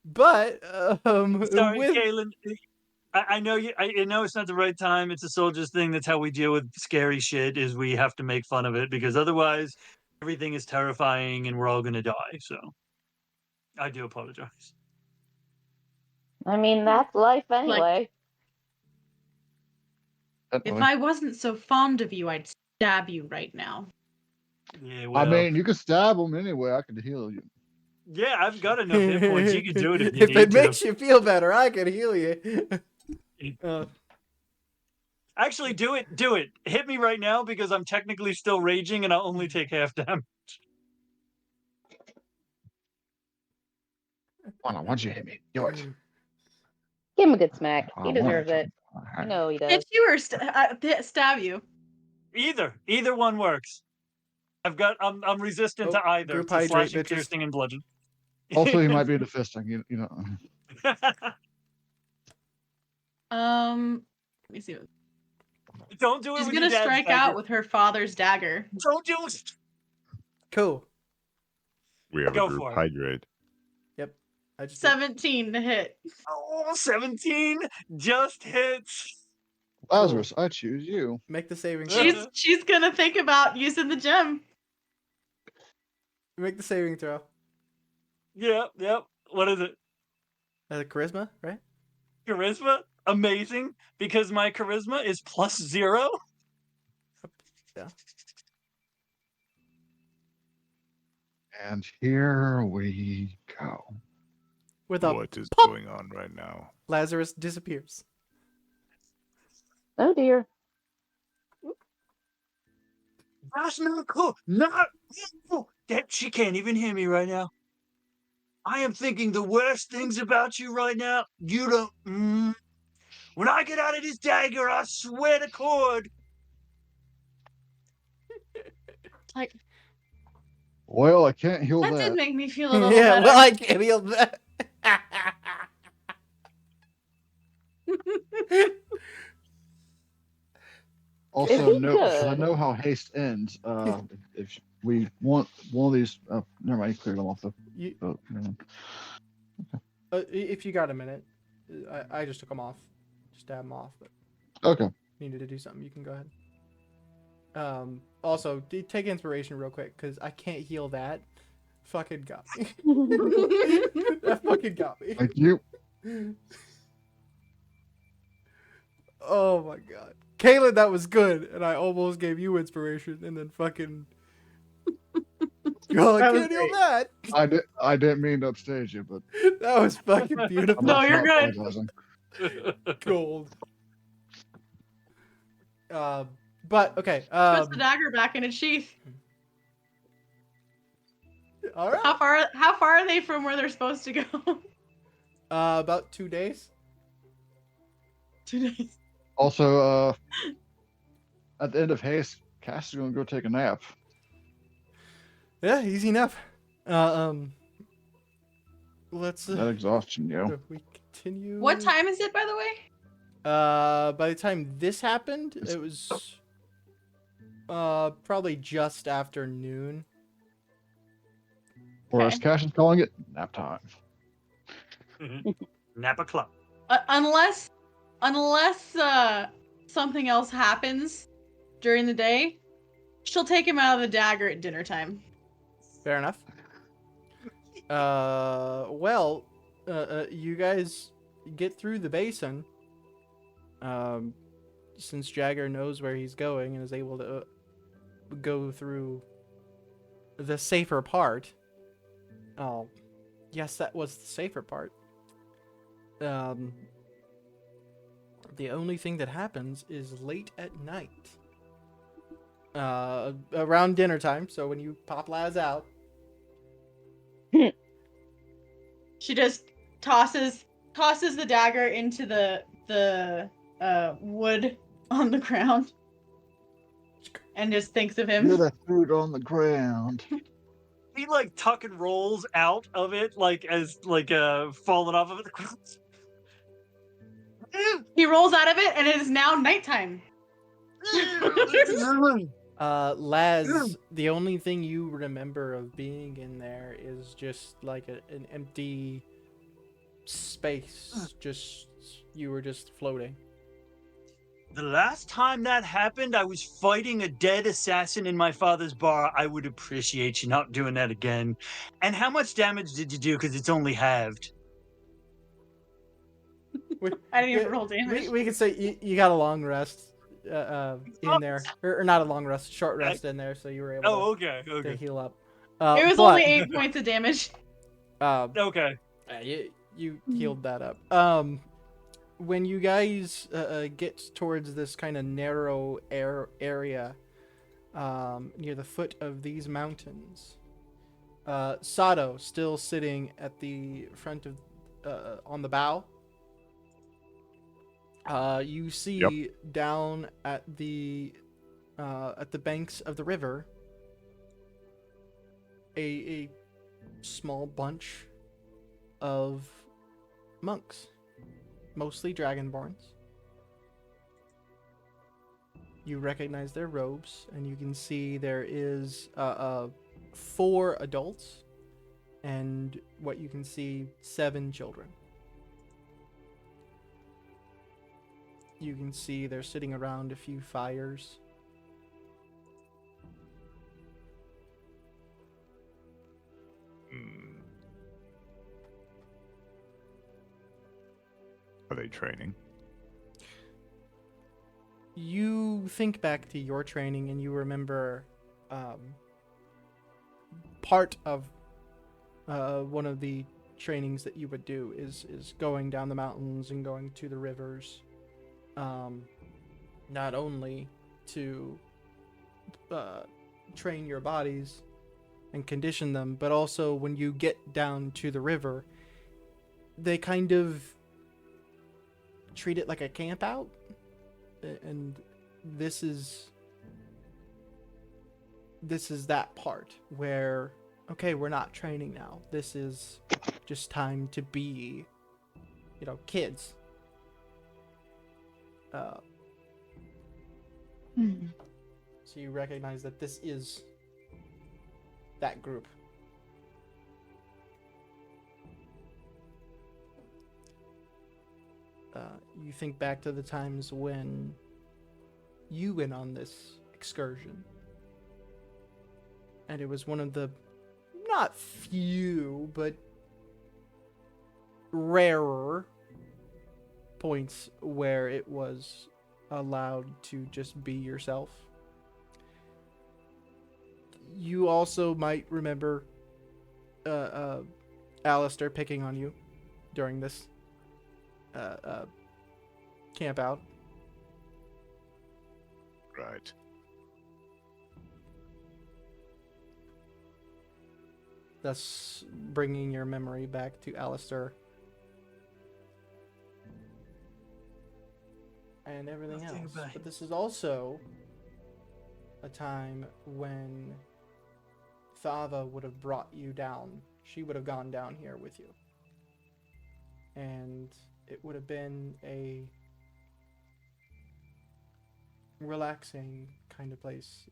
But Sorry, with Kaylin. I know you. I know it's not the right time. It's a soldier's thing. That's how we deal with scary shit. Is we have to make fun of it because otherwise, everything is terrifying and we're all gonna die. So, I do apologize. I mean, that's life anyway. If Definitely. I wasn't so fond of you, I'd stab you right now. Yeah. Well. I mean, you can stab him anyway. I could heal you. Yeah, I've got enough hit points. You can do it if you if need it to. makes you feel better, I can heal you. Actually, do it. Do it. Hit me right now because I'm technically still raging and I'll only take half damage. Why don't you hit me? Do it. Give him a good smack. I He wanna deserves try. it. I know he If does. you were stab you. Either one works. I'm resistant to either. Group To hydrate, slashing, bitches. piercing, and bludgeon. Also, he might be the fisting. You know. Let me see. Don't do it. She's with gonna your dad's strike dagger. out with her father's dagger. Don't do it. Cool. We have Go a group for it. hydrate. Yep. I just 17 to hit. Oh, 17 just hits. Lazarus, I choose you. make the saving throw. She's gonna think about using the gem. Make the saving throw. Yep. What is it? Charisma, right? Charisma? Amazing. Because my charisma is +0. Yeah. And here we go. with a What is pop, going on right now? Lazarus disappears. Oh dear. That's not cool. Not cool. She can't even hear me right now. I am thinking the worst things about you right now. You don't. When I get out of this dagger, I swear to Cord. Like, Well, I can't heal that did that. make me feel a little Yeah, better. well, I can't heal that. Also, he no, because I good? know how haste ends. If we want one of these, never mind, you cleared them off the. You, Never mind. if you got a minute, I just took them off, just dab them off. But Okay. needed to do something, you can go ahead. Also, take inspiration real quick because I can't heal that. Fucking got me. That fucking got me. Thank you. Oh my god, Kaylin, that was good, and I almost gave you inspiration, and then fucking. Oh, I That was can't heal great. that. I didn't mean to upstage you, but That was fucking I'm beautiful. No, not you're good. apologizing. Gold. But okay. Puts the dagger back in its sheath. All right. How far are they from where they're supposed to go? About 2 days. 2 days. Also, at the end of haste, Cass is gonna go take a nap. Yeah, easy enough. Let's. That exhaustion, yo. We continue. What time is it, by the way? By the time this happened, it was probably just after noon. Or as Cash is calling it, nap time. Nap o'clock. Unless something else happens during the day, she'll take him out of the dagger at dinner time. Fair enough. Well, you guys get through the basin. Since Jagger knows where he's going and is able to go through the safer part. Oh, yes, that was the safer part. The only thing that happens is late at night. Around dinner time, so when you pop Laz out. She just tosses the dagger into the wood on the ground and just thinks of him. You're the food on the ground. He like tuck and rolls out of it, like as like falling off of it. He rolls out of it, and it is now nighttime. Laz, the only thing you remember of being in there is just like an empty space. Just you were just floating. The last time that happened, I was fighting a dead assassin in my father's bar. I would appreciate you not doing that again. And how much damage did you do? Because it's only halved. I didn't even roll damage. We could say you got a long rest in there, or not a long rest, short rest in there, so you were able okay. to heal up. It was only 8 points of damage. Okay. You healed that up. When you guys get towards this kind of narrow area near the foot of these mountains, Sato still sitting at the front of on the bow. You see down at the banks of the river a small bunch of monks, mostly dragonborns. You recognize their robes, and you can see there is 4 adults and what you can see 7 children. You can see they're sitting around a few fires. Are they training? You think back to your training and you remember part of one of the trainings that you would do is going down the mountains and going to the rivers, not only to train your bodies and condition them, but also when you get down to the river, they kind of treat it like a camp out, and this is that part where, okay, we're not training now. This is just time to be, kids. So you recognize that this is that group. You think back to the times when you went on this excursion. And it was one of the, not few, but rarer points where it was allowed to just be yourself. You also might remember Alistair picking on you during this camp out. Right. Thus bringing your memory back to Alistair and everything Nothing else. but- But this is also a time when Thava would have brought you down. She would have gone down here with you. And it would have been a relaxing kind of place.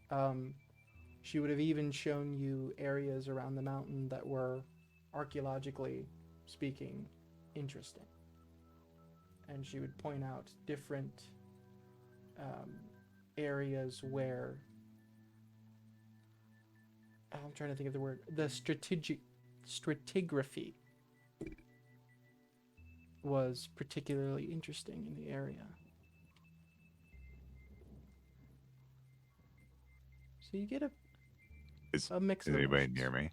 She would have even shown you areas around the mountain that were, archaeologically speaking, interesting. And she would point out different areas where, I'm trying to think of the word, the stratigraphy was particularly interesting in the area. So you get a mix Is of anybody emotions. near me?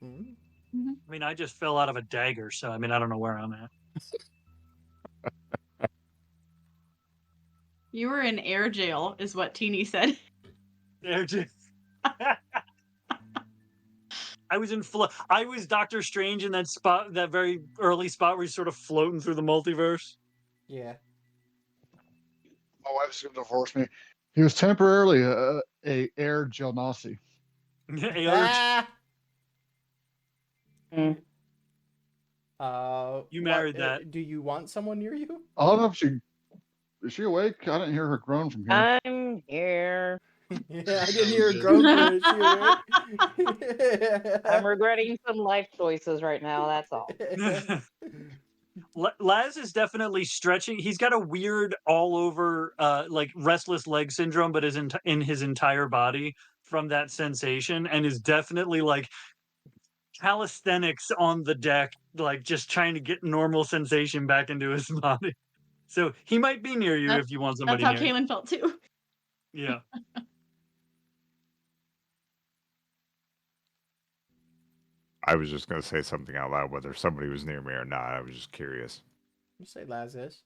Hmm? I mean, I just fell out of a dagger, so I mean, I don't know where I'm at. You were in air jail, is what Teeny said. There, just. I was I was Doctor Strange in that spot, that very early spot where he's sort of floating through the multiverse. Yeah. My wife's going to divorce me. He was temporarily a air Gelnasi. Air- Mm. You married what, that. do you want someone near you? I don't know if is she awake? I didn't hear her groan from here. I'm here. Yeah, I didn't hear a groan from it. I'm regretting some life choices right now. That's all. Laz is definitely stretching. He's got a weird all over like restless leg syndrome, but is in his entire body from that sensation, and is definitely like calisthenics on the deck, like just trying to get normal sensation back into his body. So he might be near you if you want somebody That's how near you. Kaylin felt too. Yeah. I was just going to say something out loud, whether somebody was near me or not. I was just curious You say Laz is.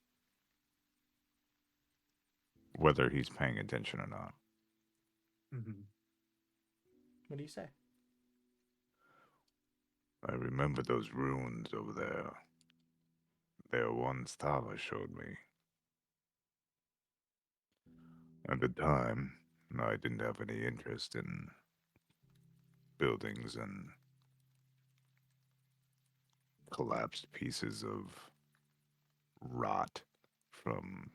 whether he's paying attention or not. Mhm. What do you say? I remember those ruins over there. They were ones Tava showed me. At the time, I didn't have any interest in buildings and collapsed pieces of rot from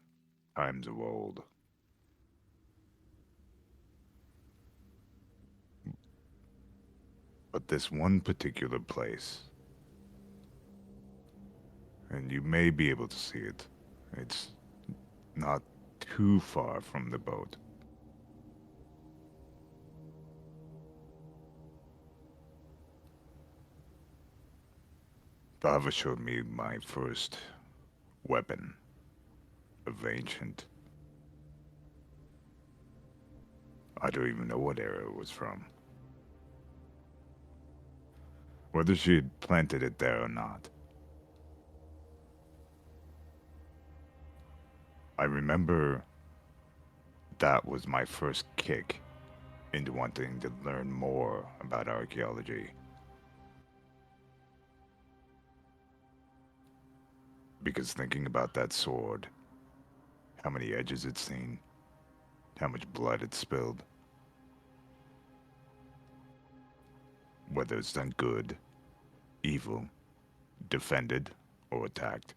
times of old. But this one particular place, and you may be able to see it, it's not too far from the boat. Bava showed me my first weapon of ancient. I don't even know what era it was from. whether she had planted it there or not. I remember that was my first kick into wanting to learn more about archaeology. Because thinking about that sword, how many edges it's seen, how much blood it's spilled, whether it's done good, evil, defended, or attacked.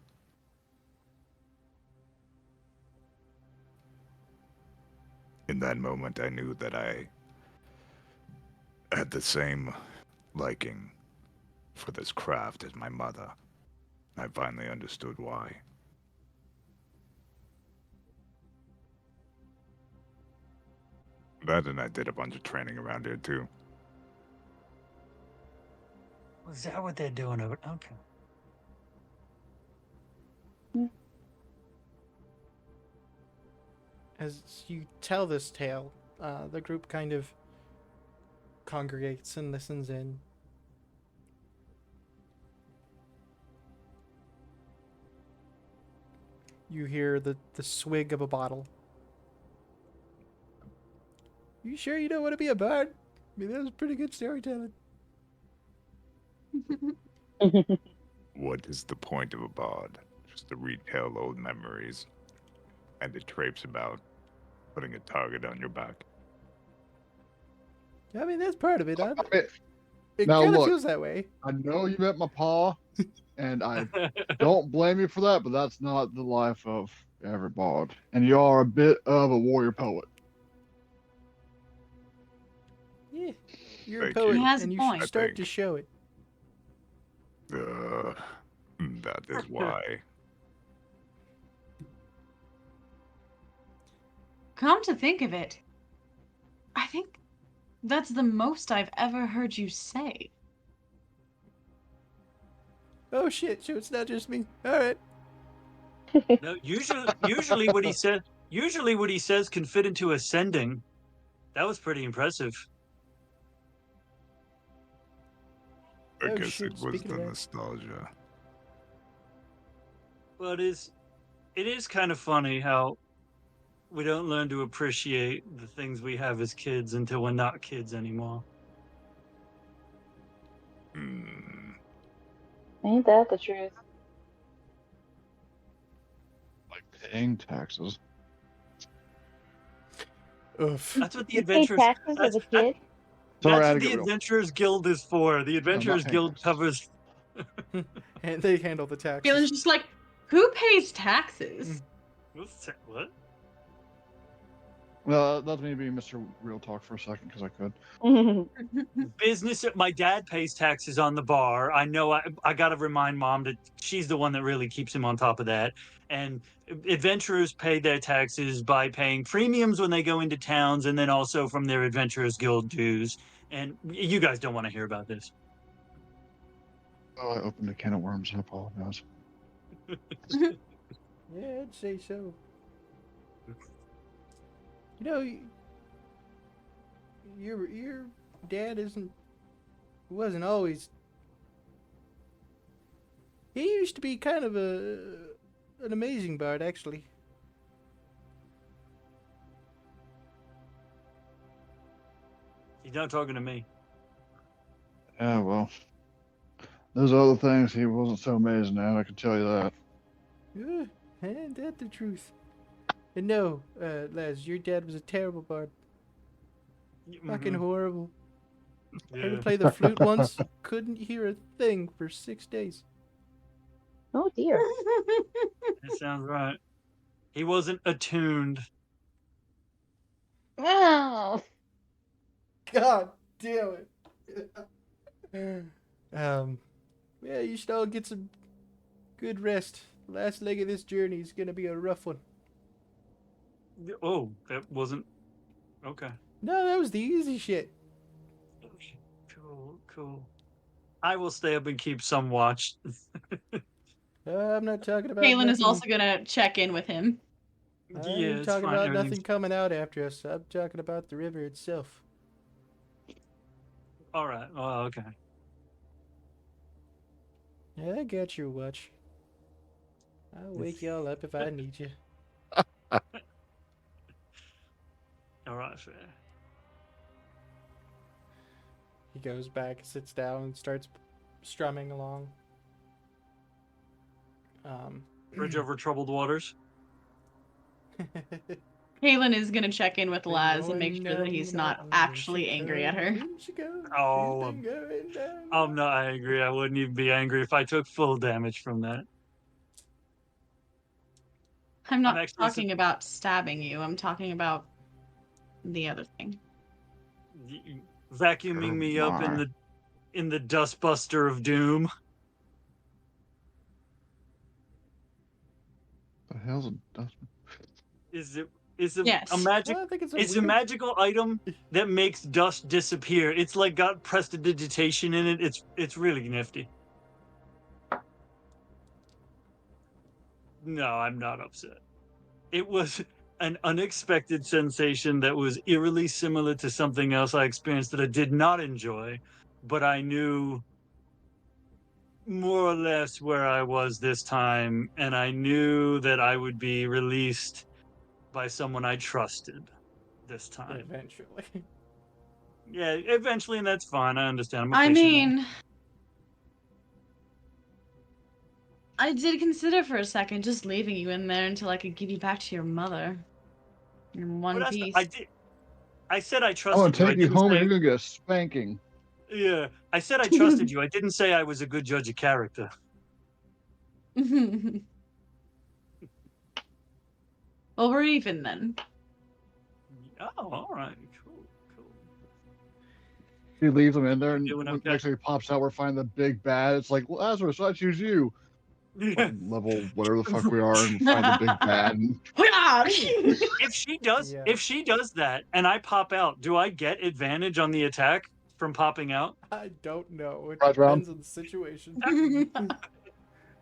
In that moment, I knew that I had the same liking for this craft as my mother. I finally understood why. That and I did a bunch of training around here too. Was that what they're doing over? Okay. As you tell this tale, the group kind of congregates and listens in. You hear the swig of a bottle. You sure you don't want to be a bard? I mean, that was pretty good storytelling. What is the point of a bard? Just to retell old memories and the drapes about putting a target on your back. I mean, that's part of it. It Now kind of look. feels that way. I know you met my pa, and I don't blame you for that, but that's not the life of every bard. And you are a bit of a warrior poet. Yeah, you're a Thank poet, you. He has a and you point. should I start think. to show it. That is why. Come to think of it, I think that's the most I've ever heard you say. Oh shit! So it's not just me. All right. No, usually what he says can fit into ascending. That was pretty impressive. I Oh, guess shit, it was speaking the of that. nostalgia. Well, it is kind of funny how we don't learn to appreciate the things we have as kids until we're not kids anymore. Hmm. Ain't that the truth? Like paying taxes. Oof. That's what the You paid adventurers. taxes as a kid? Sorry, I That's had what to the get real. Adventurers Guild is for. The not Adventurers paying Guild taxes. covers. And they handle the taxes. Galen's just like, who pays taxes? What? Well, that's me being Mr. Real Talk for a second because I could. Business. My dad pays taxes on the bar. I know. I got to remind mom that she's the one that really keeps him on top of that. And adventurers pay their taxes by paying premiums when they go into towns, and then also from their Adventurers Guild dues. And you guys don't want to hear about this. Oh, I opened a can of worms. I apologize. Yeah, I'd say so. You know, your dad wasn't always. He used to be kind of an amazing bard, actually. He's not talking to me. Yeah, well, there's other things he wasn't so amazing at. I can tell you that. Ain't that the truth? And no, Les, your dad was a terrible bard. Fucking horrible. Heard him Yeah. play the flute once. Couldn't hear a thing for 6 days. Oh dear. That sounds right. He wasn't attuned. Oh. God damn it. Yeah, you should all get some good rest. The last leg of this journey is gonna be a rough one. Oh, that wasn't. Okay. No, that was the easy shit. Cool. I will stay up and keep some watch. I'm not talking about Kalen is nothing- also gonna check in with him. I Yeah, ain't it's talking fine. about Everything's nothing coming out after us. I'm talking about the river itself. all right. Oh, okay. I got your watch. I'll wake y'all up if I need you. All right, fair. He goes back, sits down, and starts strumming along. Bridge over troubled waters. Kaylin is gonna check in with Laz and make sure that he's not actually angry at her. Oh, I'm not angry. I wouldn't even be angry if I took full damage from that. I'm not actually talking about stabbing you. I'm talking about the other thing. Vacuuming me up in the dustbuster of doom. The hell's a dust? Is it Yes. a magic? Well, I think It's a magical item that makes dust disappear. It's like got prestidigitation in it. It's really nifty. No, I'm not upset. It was an unexpected sensation that was eerily similar to something else I experienced that I did not enjoy, but I knew more or less where I was this time, and I knew that I would be released by someone I trusted this time. Eventually. Yeah, eventually, and that's fine. I understand. I'm a I patient man. mean, I did consider for a second just leaving you in there until I could give you back to your mother. In one But piece. I did. I said I I'm trusted gonna you. I take you didn't home say, and you're gonna get a spanking. yeah, I said I trusted you. I didn't say I was a good judge of character. Well, we're even then. Oh, all right, cool. He leaves him in there, and Doing when okay. next time he pops out, we're finding the big bad. It's like, well, Lazarus, I choose you. Yeah. Fucking level whatever the fuck we are, and find the big bad. And If she does, Yeah. if she does that, and I pop out, do I get advantage on the attack from popping out? I don't know. It Right round. depends on the situation.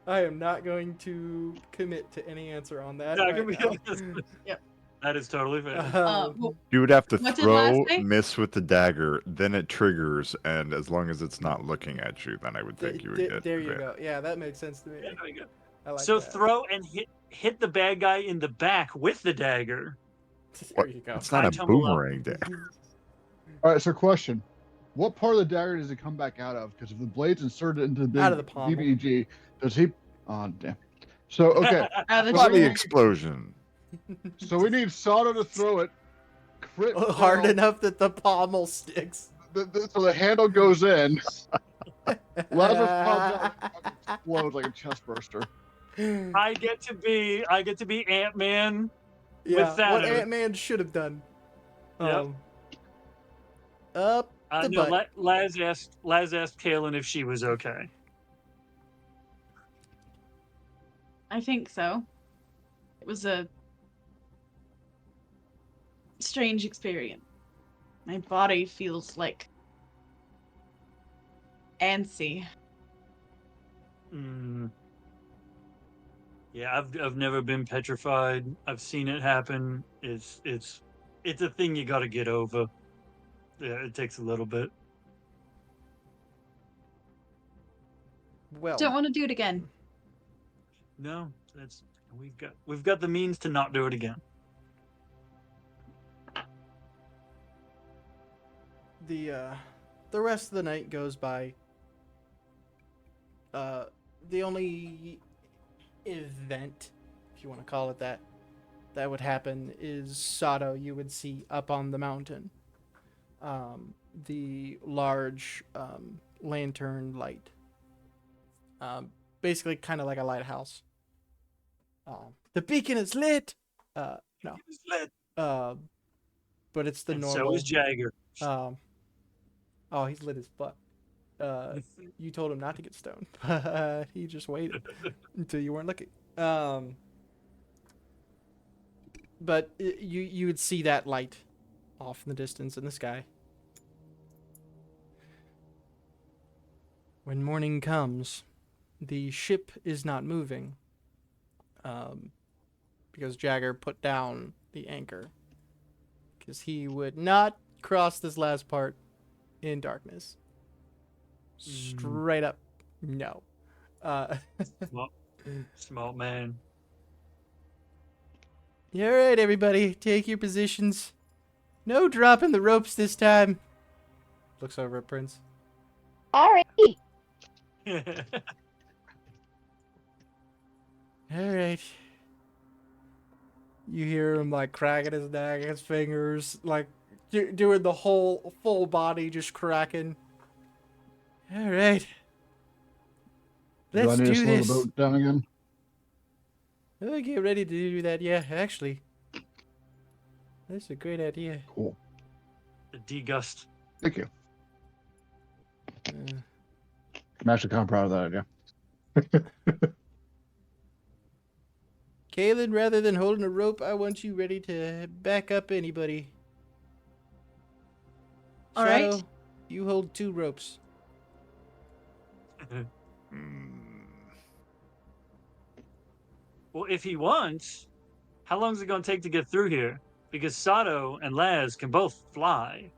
I am not going to commit to any answer on that. Not Right gonna be now. honest. Yep. That is totally fair. well, You would have to What did Laz throw, say? miss with the dagger, then it triggers, and as long as it's not looking at you, then I would think you would get there you advantage. go. Yeah, that makes sense to me. Yeah, there we go. I like So that. throw and hit the bad guy in the back with the dagger. There you go. It's not I a tumble up. boomerang dagger. all right, so question: what part of the dagger does he come back out of? Because if the blade's inserted into the big Out of the pommel. BBG, does he? Oh damn. So okay, out of the Body shoulder. explosion. so we need Sato to throw it. Crit Hard fail, enough that the pommel sticks. so the handle goes in. Lazarus pops out, and explodes like a chest burster. I get to be Ant-Man. Yeah, what Thanos. Ant-Man should have done. Yep. Up the No, butt. Laz asked Kaylin if she was okay. I think so. It was a strange experience. My body feels like antsy. Yeah, I've never been petrified. I've seen it happen. It's a thing you got to get over. Yeah, it takes a little bit. Well, Don't want to do it again. No, we've got the means to not do it again. the rest of the night goes by. The only event, if you want to call it that, that would happen is Sato you would see up on the mountain. The large lantern light. Basically kind of like a lighthouse. The beacon is lit! No. It's lit. But it's the And normal... so is Jagger. Oh, he's lit as fuck. You told him not to get stoned, but he just waited until you weren't looking. But you would see that light off in the distance in the sky. When morning comes, the ship is not moving, because Jagger put down the anchor, because he would not cross this last part in darkness. Straight up, no. Smart man. All right, everybody, take your positions. No dropping the ropes this time. Looks over at Prince. Alrighty. All right. You hear him like cracking his neck, his fingers, like doing the whole full body just cracking. All right. Do I Let's need to do slow this. the boat down again? Oh, get ready to do that. Yeah, actually. That's a great idea. Cool. The degust. Thank you. Uh, I'm actually kind of proud of that idea. Kaylin, rather than holding a rope, I want you ready to back up anybody. All right. Shadow, you hold 2 ropes. Well, if he wants, how long is it going to take to get through here? Because Sato and Laz can both fly.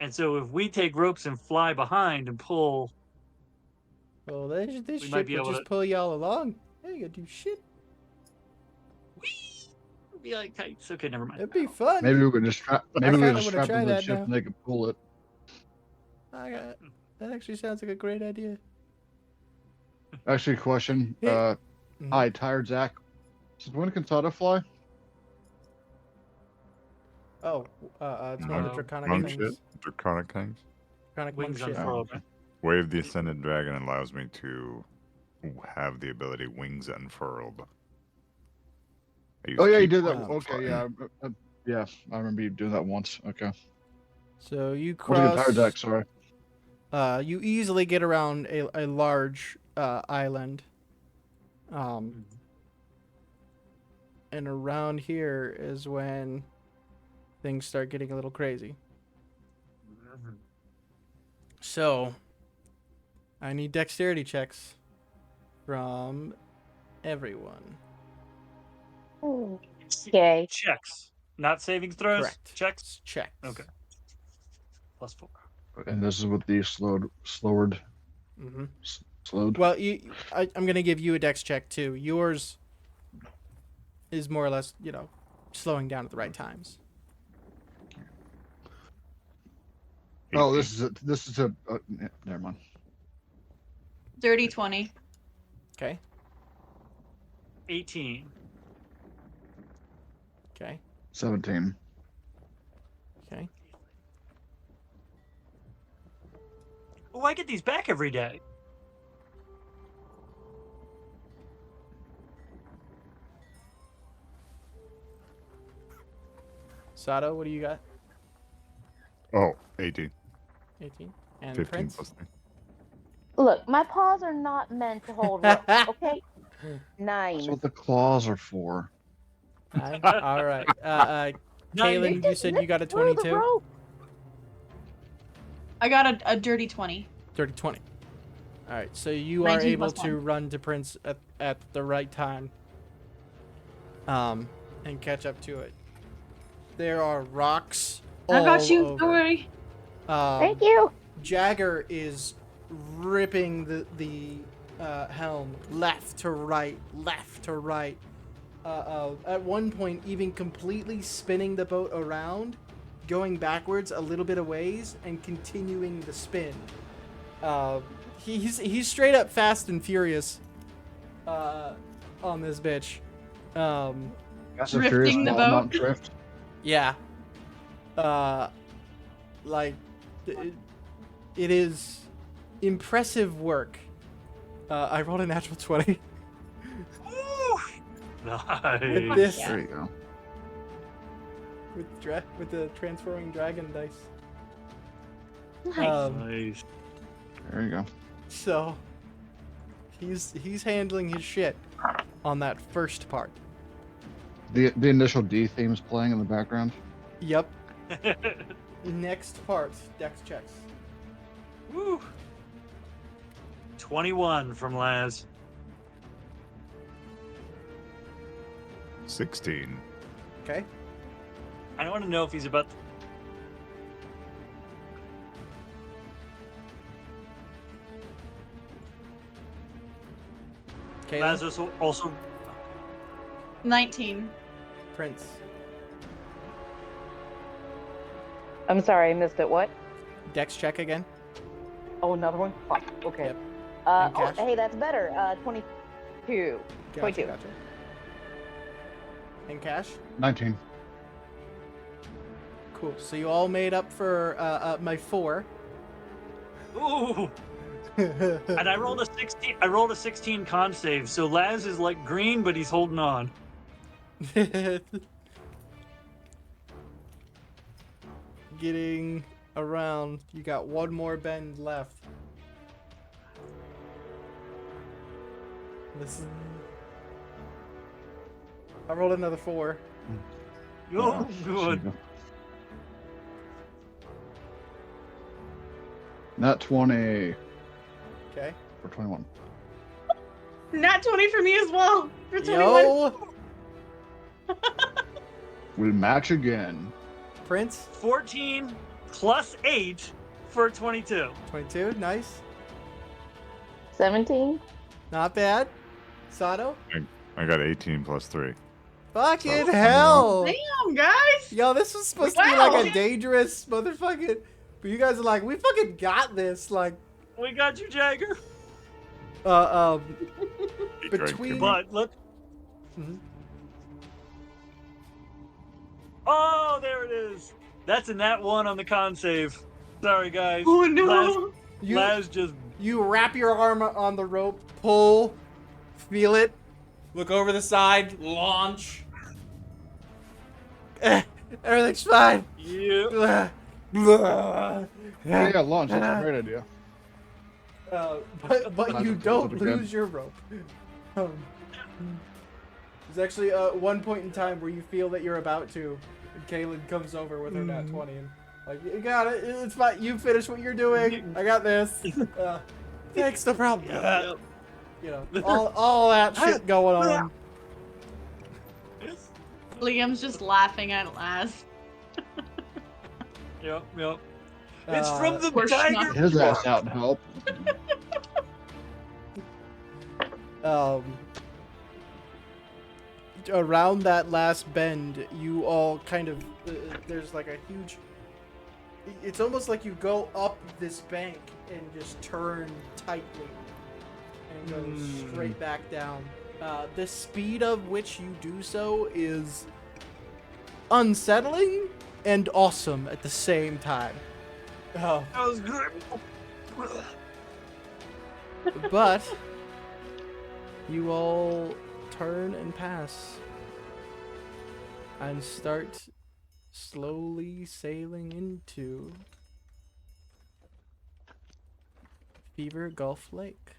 And so if we take ropes and fly behind and pull, Well, this We might ship be will able just to- pull y'all along. I ain't gonna do shit. we'd be like kites. Okay, never mind. It'd be fun. Maybe we could just strap. Maybe we kinda could just wanna strap try them to the that ship now. and they could pull it. That actually sounds like a great idea. Actually, question. Hey. Mhm. Hi, tired Zach. Since when can Sato fly? Oh, it's one of the Uh, draconic Monk things. shit. Draconic things. Draconic monk Wings shit. unfurled. okay. Wave the Ascended Dragon allows me to have the ability Wings Unfurled. I Oh use yeah, you keep did that. on Okay, flying. yeah, yeah. I remember you doing that once. Okay. So you Once again, tired cross. Zach. Sorry. You easily get around a large island. And around here is when things start getting a little crazy. So, I need dexterity checks from everyone. Okay. Checks. Not saving throws. Correct. Checks. Checks. Okay. +4. And this is with the slowed. Mm-hmm. Slowed. Well, I'm gonna give you a dex check too. Yours is more or less, slowing down at the right times. Oh, this is a. Never mind. Dirty 20. Okay. 18. Okay. 17. Okay. Oh, I get these back every day. Sato, what do you got? Oh, 18. 18. And 15 Prince? plus 3. Look, my paws are not meant to hold rope, okay? 9. That's what the claws are for. 9. All right. Kaylin, you said you got a Through the 22? rope. I got a dirty 20. 30, 20. All right. So you are 19 able plus to 1. run to Prince at the right time. And catch up to it. There are rocks all I got you. over. Don't worry. Thank you. Jagger is ripping the helm left to right, left to right. At one point, even completely spinning the boat around, going backwards a little bit of ways, and continuing the spin. He's straight up fast and furious on this bitch. That's a Drifting furious the Mount boat. drift. Yeah. It is impressive work. I rolled a natural 20 Ooh, with nice. this There you go. with the transforming dragon dice. Nice. Nice. There you go. So he's handling his shit on that first part. The initial D theme's playing in the background. Yep. Next part, dex checks. Woo. 21 from Laz. 16. Okay. I want to know if he's about to... Kaylin? Lazarus will also 19. Prince. I'm sorry, I missed it. What? Dex check again. Oh, another one? Fuck. Okay. Yep. Oh, And cash? hey, that's better. 22. 22. Gotcha. And cash? 19. Cool. So you all made up for my 4. ooh. And I rolled a 16. I rolled a 16 con save, so Laz is like green, but he's holding on. Getting around. You got one more bend left. Listen. I rolled another 4. Oh, Yeah, good. Nat 20 Okay. for 21. Nat 20 for me as well. For 21. Yo, We'll match again. Prince. 14 plus 8 for 22. 22. Nice. 17? Not bad. Sato. I got 18 plus 3. Fucking So, hell. Damn, guys. Yo, this was supposed to be Wow. like a dangerous motherfucking. But you guys are like, we fucking got this. Like, We got you, Jagger. He Between- drank But look. Mhm. Oh, there it is. That's a nat 1 on the con save. Sorry, guys. Oh no. you Laz just. you wrap your arm on the rope, pull, feel it, look over the side, launch. Everything's fine. Yeah. Yeah, launch. That's a great idea. But Might you as well don't do it again. lose your rope. There's actually one point in time where you feel that you're about to, and Kaylin comes over with her nat 20 and like, you got it. It's fine. You finish what you're doing. I got this. Thanks, no problem. Yep. You know, all that shit going on. Liam's just laughing at Laz. Yep. It's from the Poor tiger. schmuck. His ass out and help. Around that last bend, you all kind of there's like a huge. It's almost like you go up this bank and just turn tightly and go straight back down. The speed of which you do so is unsettling and awesome at the same time. Oh. That was good. But you all turn and pass and start slowly sailing into Fever Gulf Lake.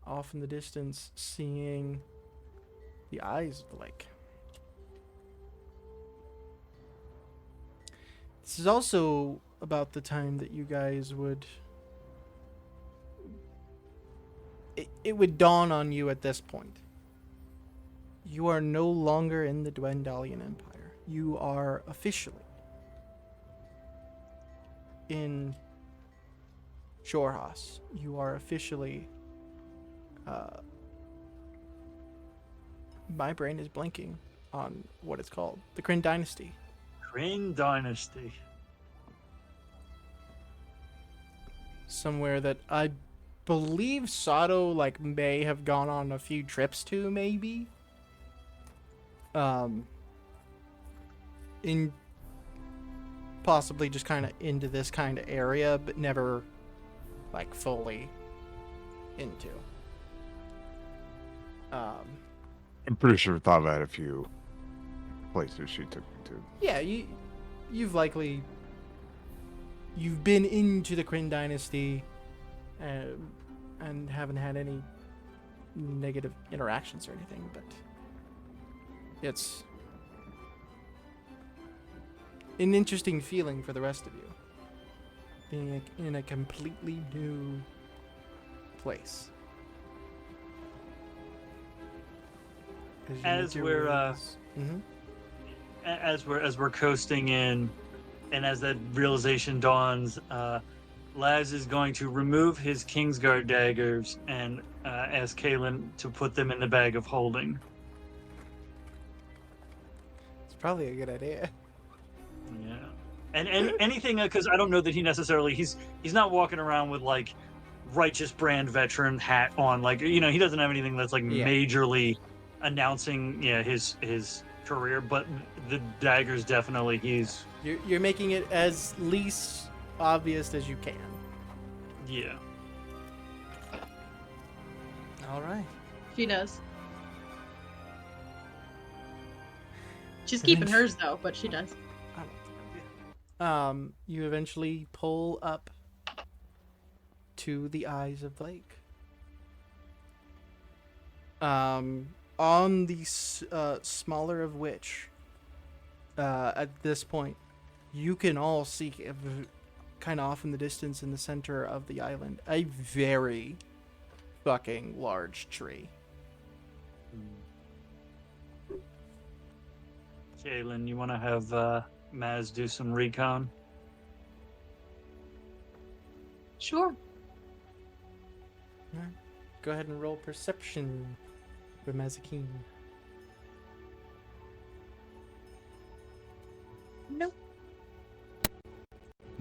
Off in the distance, seeing the eyes of the lake. This is also about the time that you guys would it would dawn on you at this point. You are no longer in the Dwendalian Empire. You are officially in Shorehas. You are officially my brain is blanking on what it's called. The Kryn Dynasty. Kryn Dynasty. Somewhere that I believe Sato may have gone on a few trips to, maybe. In possibly just kind of into this kind of area, but never fully into. I'm pretty sure Thava had a few places she took me to. Yeah, you've been into the Kryn Dynasty, and haven't had any negative interactions or anything, but it's an interesting feeling for the rest of you, being in a completely new place. As we're as we're coasting in, and as that realization dawns, Laz is going to remove his Kingsguard daggers and ask Kalen to put them in the bag of holding. It's probably a good idea. Yeah. And anything, because I don't know that he necessarily, he's not walking around with like righteous brand veteran hat on. Like, he doesn't have anything that's like Yeah. majorly announcing his career, but the daggers definitely You're making it as least obvious as you can. yeah. All right. She does. She's keeping Eventually- hers though, but she does. You eventually pull up to the eyes of the lake. On the smaller of which, at this point, you can all see kind of off in the distance in the center of the island, a very fucking large tree. Kalen, you want to have Maz do some recon? Sure. Go ahead and roll perception for Mazikeen. Nope.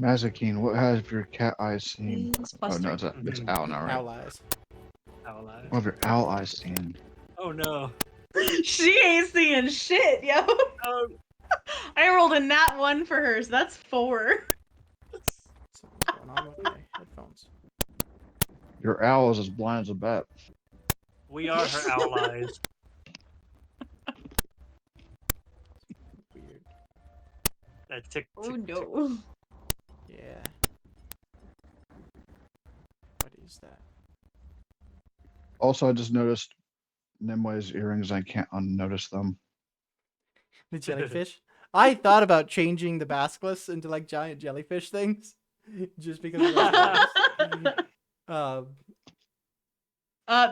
Mazikeen, what has your cat eyes seen? He's plus Oh no, three. it's owl now, right? Owl eyes. Owl eyes. What have your owl eyes seen? Oh no. She ain't seeing shit, yo. Oh, I rolled a nat 1 for her, so that's 4. Something's going on with my headphones. Your owl is as blind as a bat. we are her owl eyes. Weird. That tick. Oh tick, tick. no. Yeah. What is that? Also, I just noticed Nimwe's earrings. I can't unnotice them. The jellyfish? I thought about changing the basilisk into like giant jellyfish things. Just because of that.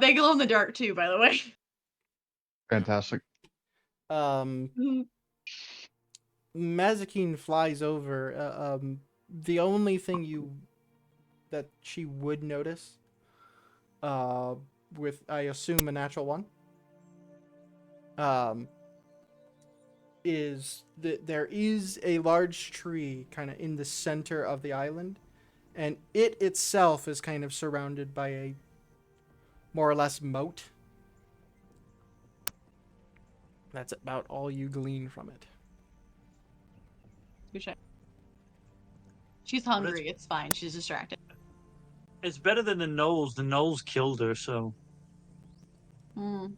They glow in the dark too, by the way. Fantastic. Mazikeen flies over. The only thing that she would notice, with I assume a natural one, is that there is a large tree kind of in the center of the island, and it itself is kind of surrounded by a more or less moat. That's about all you glean from it. Touche. She's hungry. It's fine. She's distracted. It's better than the Knolls. The Knolls killed her, so. Mm.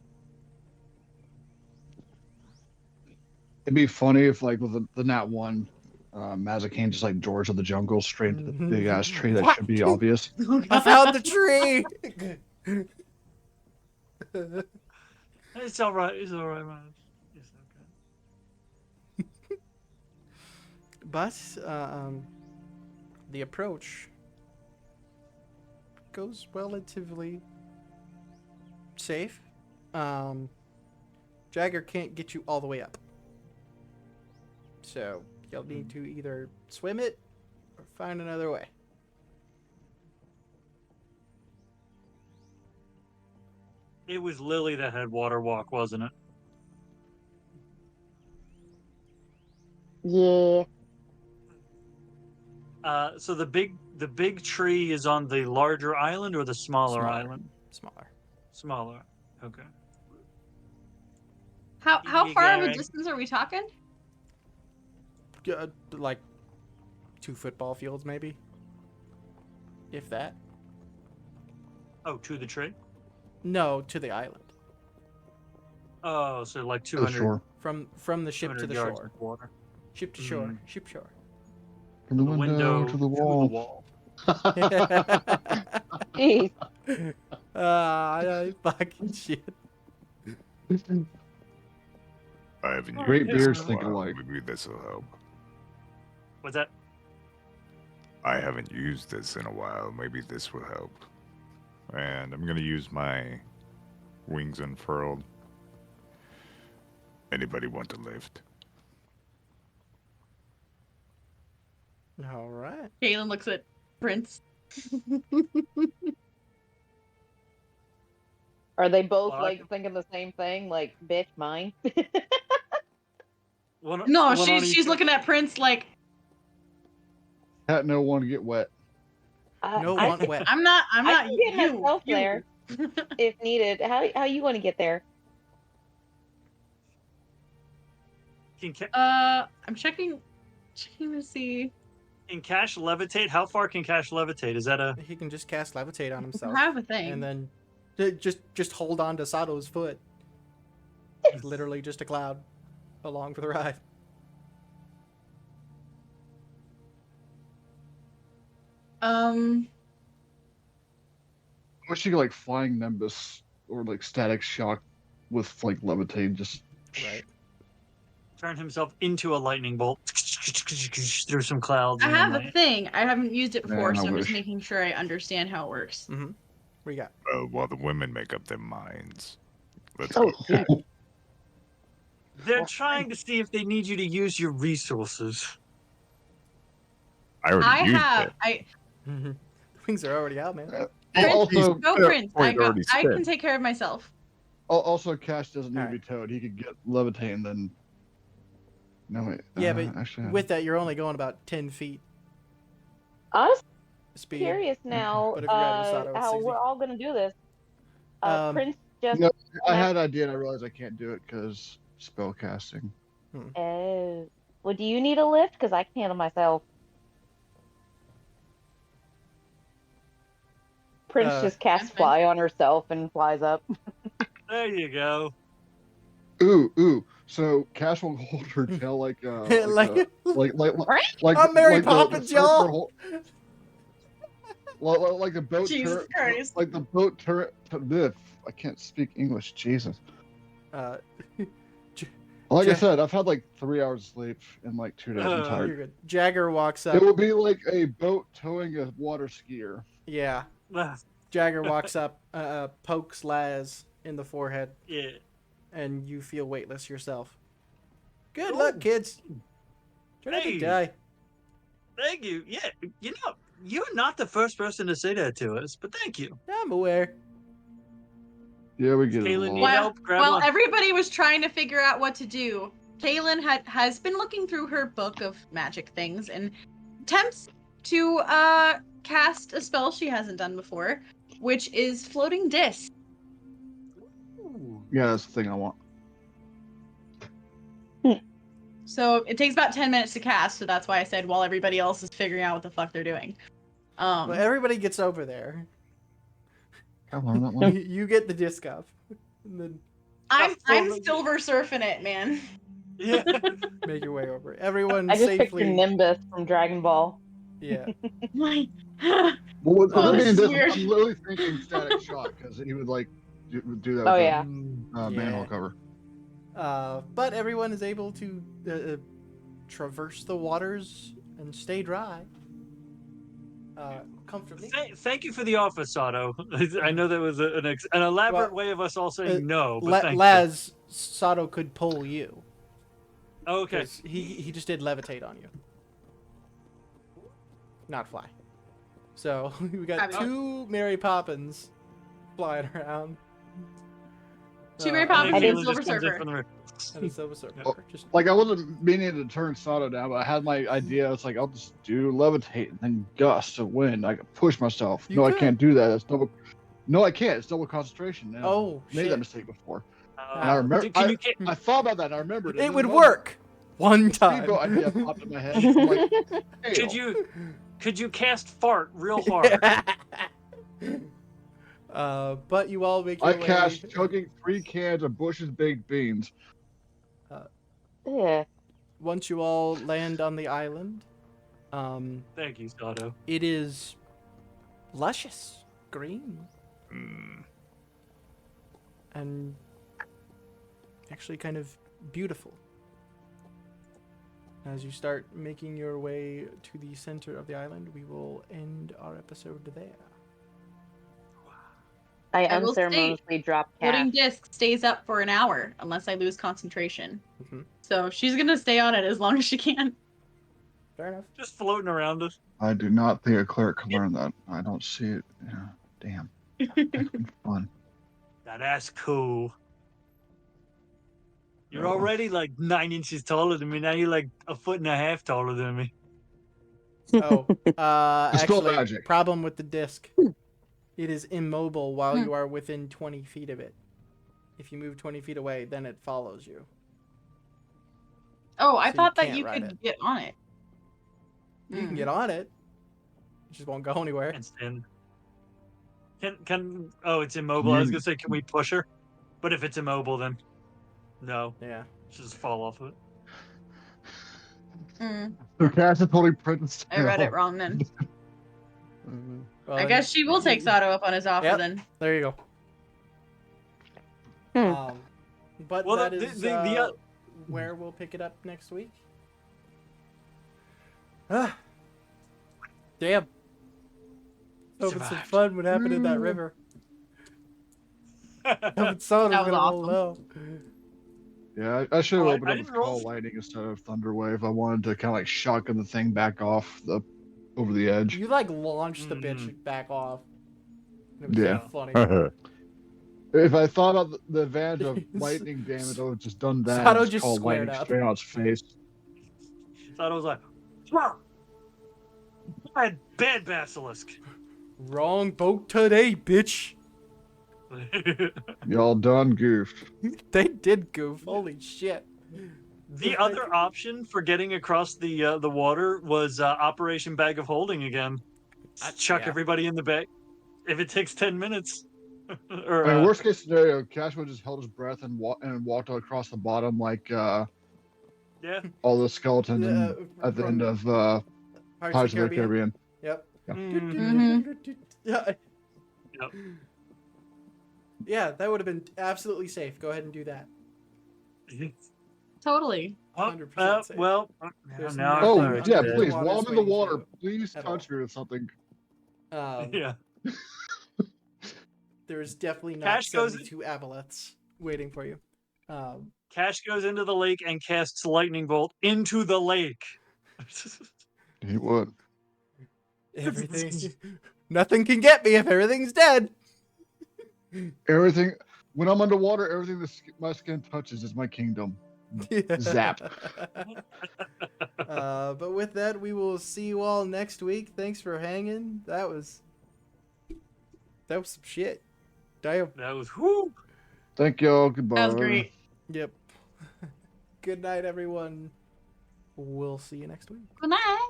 It'd be funny if, like, with the Nat 1, Mazikeen just like George of the Jungle straight into the big ass tree that What? should be obvious. I found the tree. It's all right. It's all right, man. It's okay. But the approach goes relatively safe. Jagger can't get you all the way up, so you'll need to either swim it or find another way. It was Lily that had water walk, wasn't it? Yeah. So the big tree is on the larger island or the smaller Smaller. island? Smaller. Smaller. Okay. How You far of a got it. distance are we talking? Like 2 football fields, maybe, if that. Oh, to the tree? No, to the island. Oh, so like To the 200, shore. From the ship to 200 the yards shore. of water. Ship to shore. Ship shore. From the The window, to the wall. wall. Jeez. I fucking shit. I haven't used Great this beards in a think while. alike. Maybe this will help. What's that? I haven't used this in a while. Maybe this will help. And I'm gonna use my wings unfurled. Anybody want to lift? All right. Galen looks at Prince. Are they both Well, like thinking the same thing? Like, bitch, mine. No, she's looking at Prince like Cat no one to get wet. No I want can, wet. I'm not I can get you. myself you. there if needed. How you want to get there? I'm checking to see. Can Cash levitate? How far can Cash levitate? Is that a? He can just cast levitate on himself. I have a thing. And then just hold on to Sato's foot. He's literally just a cloud along for the ride. I wish you could like flying Nimbus or like static shock with like levitate. Just Right. Turn himself into a lightning bolt through some clouds. I and have then, a like, thing. I haven't used it before, Man, I so I'm just wish. making sure I understand how it works. Mm-hmm. What you got? While the women make up their minds. Let's Oh, go. shit. They're trying to see if they need you to use your resources. I already I used have. it. The wings are already out, man. Prince, also, go, fair Prince. point already I spent. can take care of myself. also, Cash doesn't need to Alright. be towed. He could get levitate and then. No wait. Yeah, but actually, with that, you're only going about 10 feet Honestly, speed. curious now But if you're at Masato, it's how 60. we're all gonna do this. Um, Prince just. No, I had an idea and I realized I can't do it because spell casting. Oh. Well, do you need a lift? Because I can handle myself. Prince just casts I'm fine. fly on herself and flies up. There you go. Ooh. So Cash will hold her tail like Like- like I'm Mary like Poppins, the y'all. surfer like the boat Jesus Christ. like the boat turret. I can't speak English. Jesus. Uh, Like I Ja- said, I've had like 3 hours of sleep in like 2 days. I'm you're tired. good. Jagger walks It up. will be like a boat towing a water skier. Yeah. Yeah. Jagger walks up, pokes Laz in the forehead, Yeah. and you feel weightless yourself. Good Oh. luck, kids. Try not to Hey. die. Thank you. Yeah. You know, you're not the first person to say that to us, but thank you. I'm aware. Yeah, we get it. Kaylin, along. need While, help? Grab while one. everybody was trying to figure out what to do, Kaylin has been looking through her book of magic things and attempts to cast a spell she hasn't done before, which is floating disc. Ooh. Yeah, that's the thing I want. So it takes about 10 minutes to cast, so that's why I said while everybody else is figuring out what the fuck they're doing. Well, everybody gets over there. I learned that one. You get the disc up. And then I'm Fully- silver surfing it, man. Yeah. make your way over. Everyone I just safely. pictured Nimbus from Dragon Ball. Yeah. My Well, with Oh, it this being is this, weird. I'm literally thinking static shock because he would like do that. Oh, with yeah. a manhole Yeah. cover. But everyone is able to traverse the waters and stay dry. Comfortably. Thank you for the offer, Sato. I know that was an elaborate Well, way of us all saying no, but thank Laz, Sato could pull you. you. Okay. 'Cause he just did levitate on you. Not fly. So we got Fabulous. 2 Mary Poppins flying around. Two Mary And then Poppins I and didn't- Kaylin Silver just comes in Surfer. from the rear. And a Silver Surfer. Oh, Just Like I wasn't meaning to turn Sato down, but I had my idea. It's like I'll just do levitate and then gust of wind. I can push myself. You No, I could. can't do that. It's double. No, I can't. It's double concentration. And oh I made shit! that mistake before. Uh, And I remember. can you I thought about that. And I remembered. It would work one time. Speedboat idea popped in my head. I'm like, could you cast fart real hard? But you all make your I way. cast chugging 3 cans of Bush's baked beans. Yeah. Once you all land on the island, Thank you, Sato. it is luscious, green, Hmm. and actually kind of beautiful. As you start making your way to the center of the island, we will end our episode there. I I will unceremoniously dropped Floating Cash. disc stays up for an hour unless I lose concentration. Mhm. So she's gonna stay on it as long as she can. Fair enough. Just floating around us. I do not think a cleric can learn that. I don't see it. Yeah, damn. That could be fun. Now that's cool. You're Oh. already like 9 inches taller than me. Now you're like a foot and a half taller than me. Oh, Dispel actually, magic. problem with the disc. It is immobile while Hmm. you are within 20 feet of it. If you move 20 feet away, then it follows you. Oh, I So you thought that can't you ride could it. get on it. You can Mm. get on it. It just won't go anywhere. And stand. Can oh, it's immobile. I was You- gonna say, can we push her? But if it's immobile, then no, Yeah. just fall off of it. Mm. So Cass is totally Princess. I read it wrong then. Well, I then guess she will take Sato up on his offer Yep. then. There you Hmm. go. But Well, that the- is the where we'll pick it up next week. Ah. Damn. Hoping some Survived. fun would happen in that Mm. river. Hoping someone That was was gonna roll low. Yeah, I should have Oh, I opened up didn't with roll Call f- Lightning instead of Thunderwave. I wanted to kind of like shotgun the thing back off the over the edge. You like launched the bitch Mhm. back off. It was Yeah. so funny. If I thought about the advantage of lightning damage, I would have just done that. Sato and just called squared lightning up. straight on its face. Thought I was like, "Wow, bad basilisk." Wrong boat today, bitch. Y'all done goofed. They did goof. Holy shit. The other option for getting across the water was Operation Bag of Holding again. Just chuck Yeah. everybody in the bag. If it takes 10 minutes. or I mean, worst case scenario, Cash would just held his breath and walked across the bottom like yeah. all the skeletons at the from end of Pirates of the Caribbean. Yep. Mm. Mhm. Yeah. Yep. Yeah, that would have been absolutely safe. Go ahead and do that. Totally. 100% safe. Well, There's now nothing Oh I'm under yeah, the please. water's While I'm in the waiting for water, you please at touch me with something. Yeah. There's definitely not Cash goes- 72 aboleths waiting for you. Cash goes into the lake and casts lightning bolt into the lake. He would. Everything. Nothing can get me if everything's dead. Everything. When I'm underwater, everything my skin touches is my kingdom. Zap. But with that, we will see you all next week. Thanks for hanging. That was some shit. Damn. That was whoo. Thank y'all. Goodbye. That was great. Yep. Good night, everyone. We'll see you next week. Good night.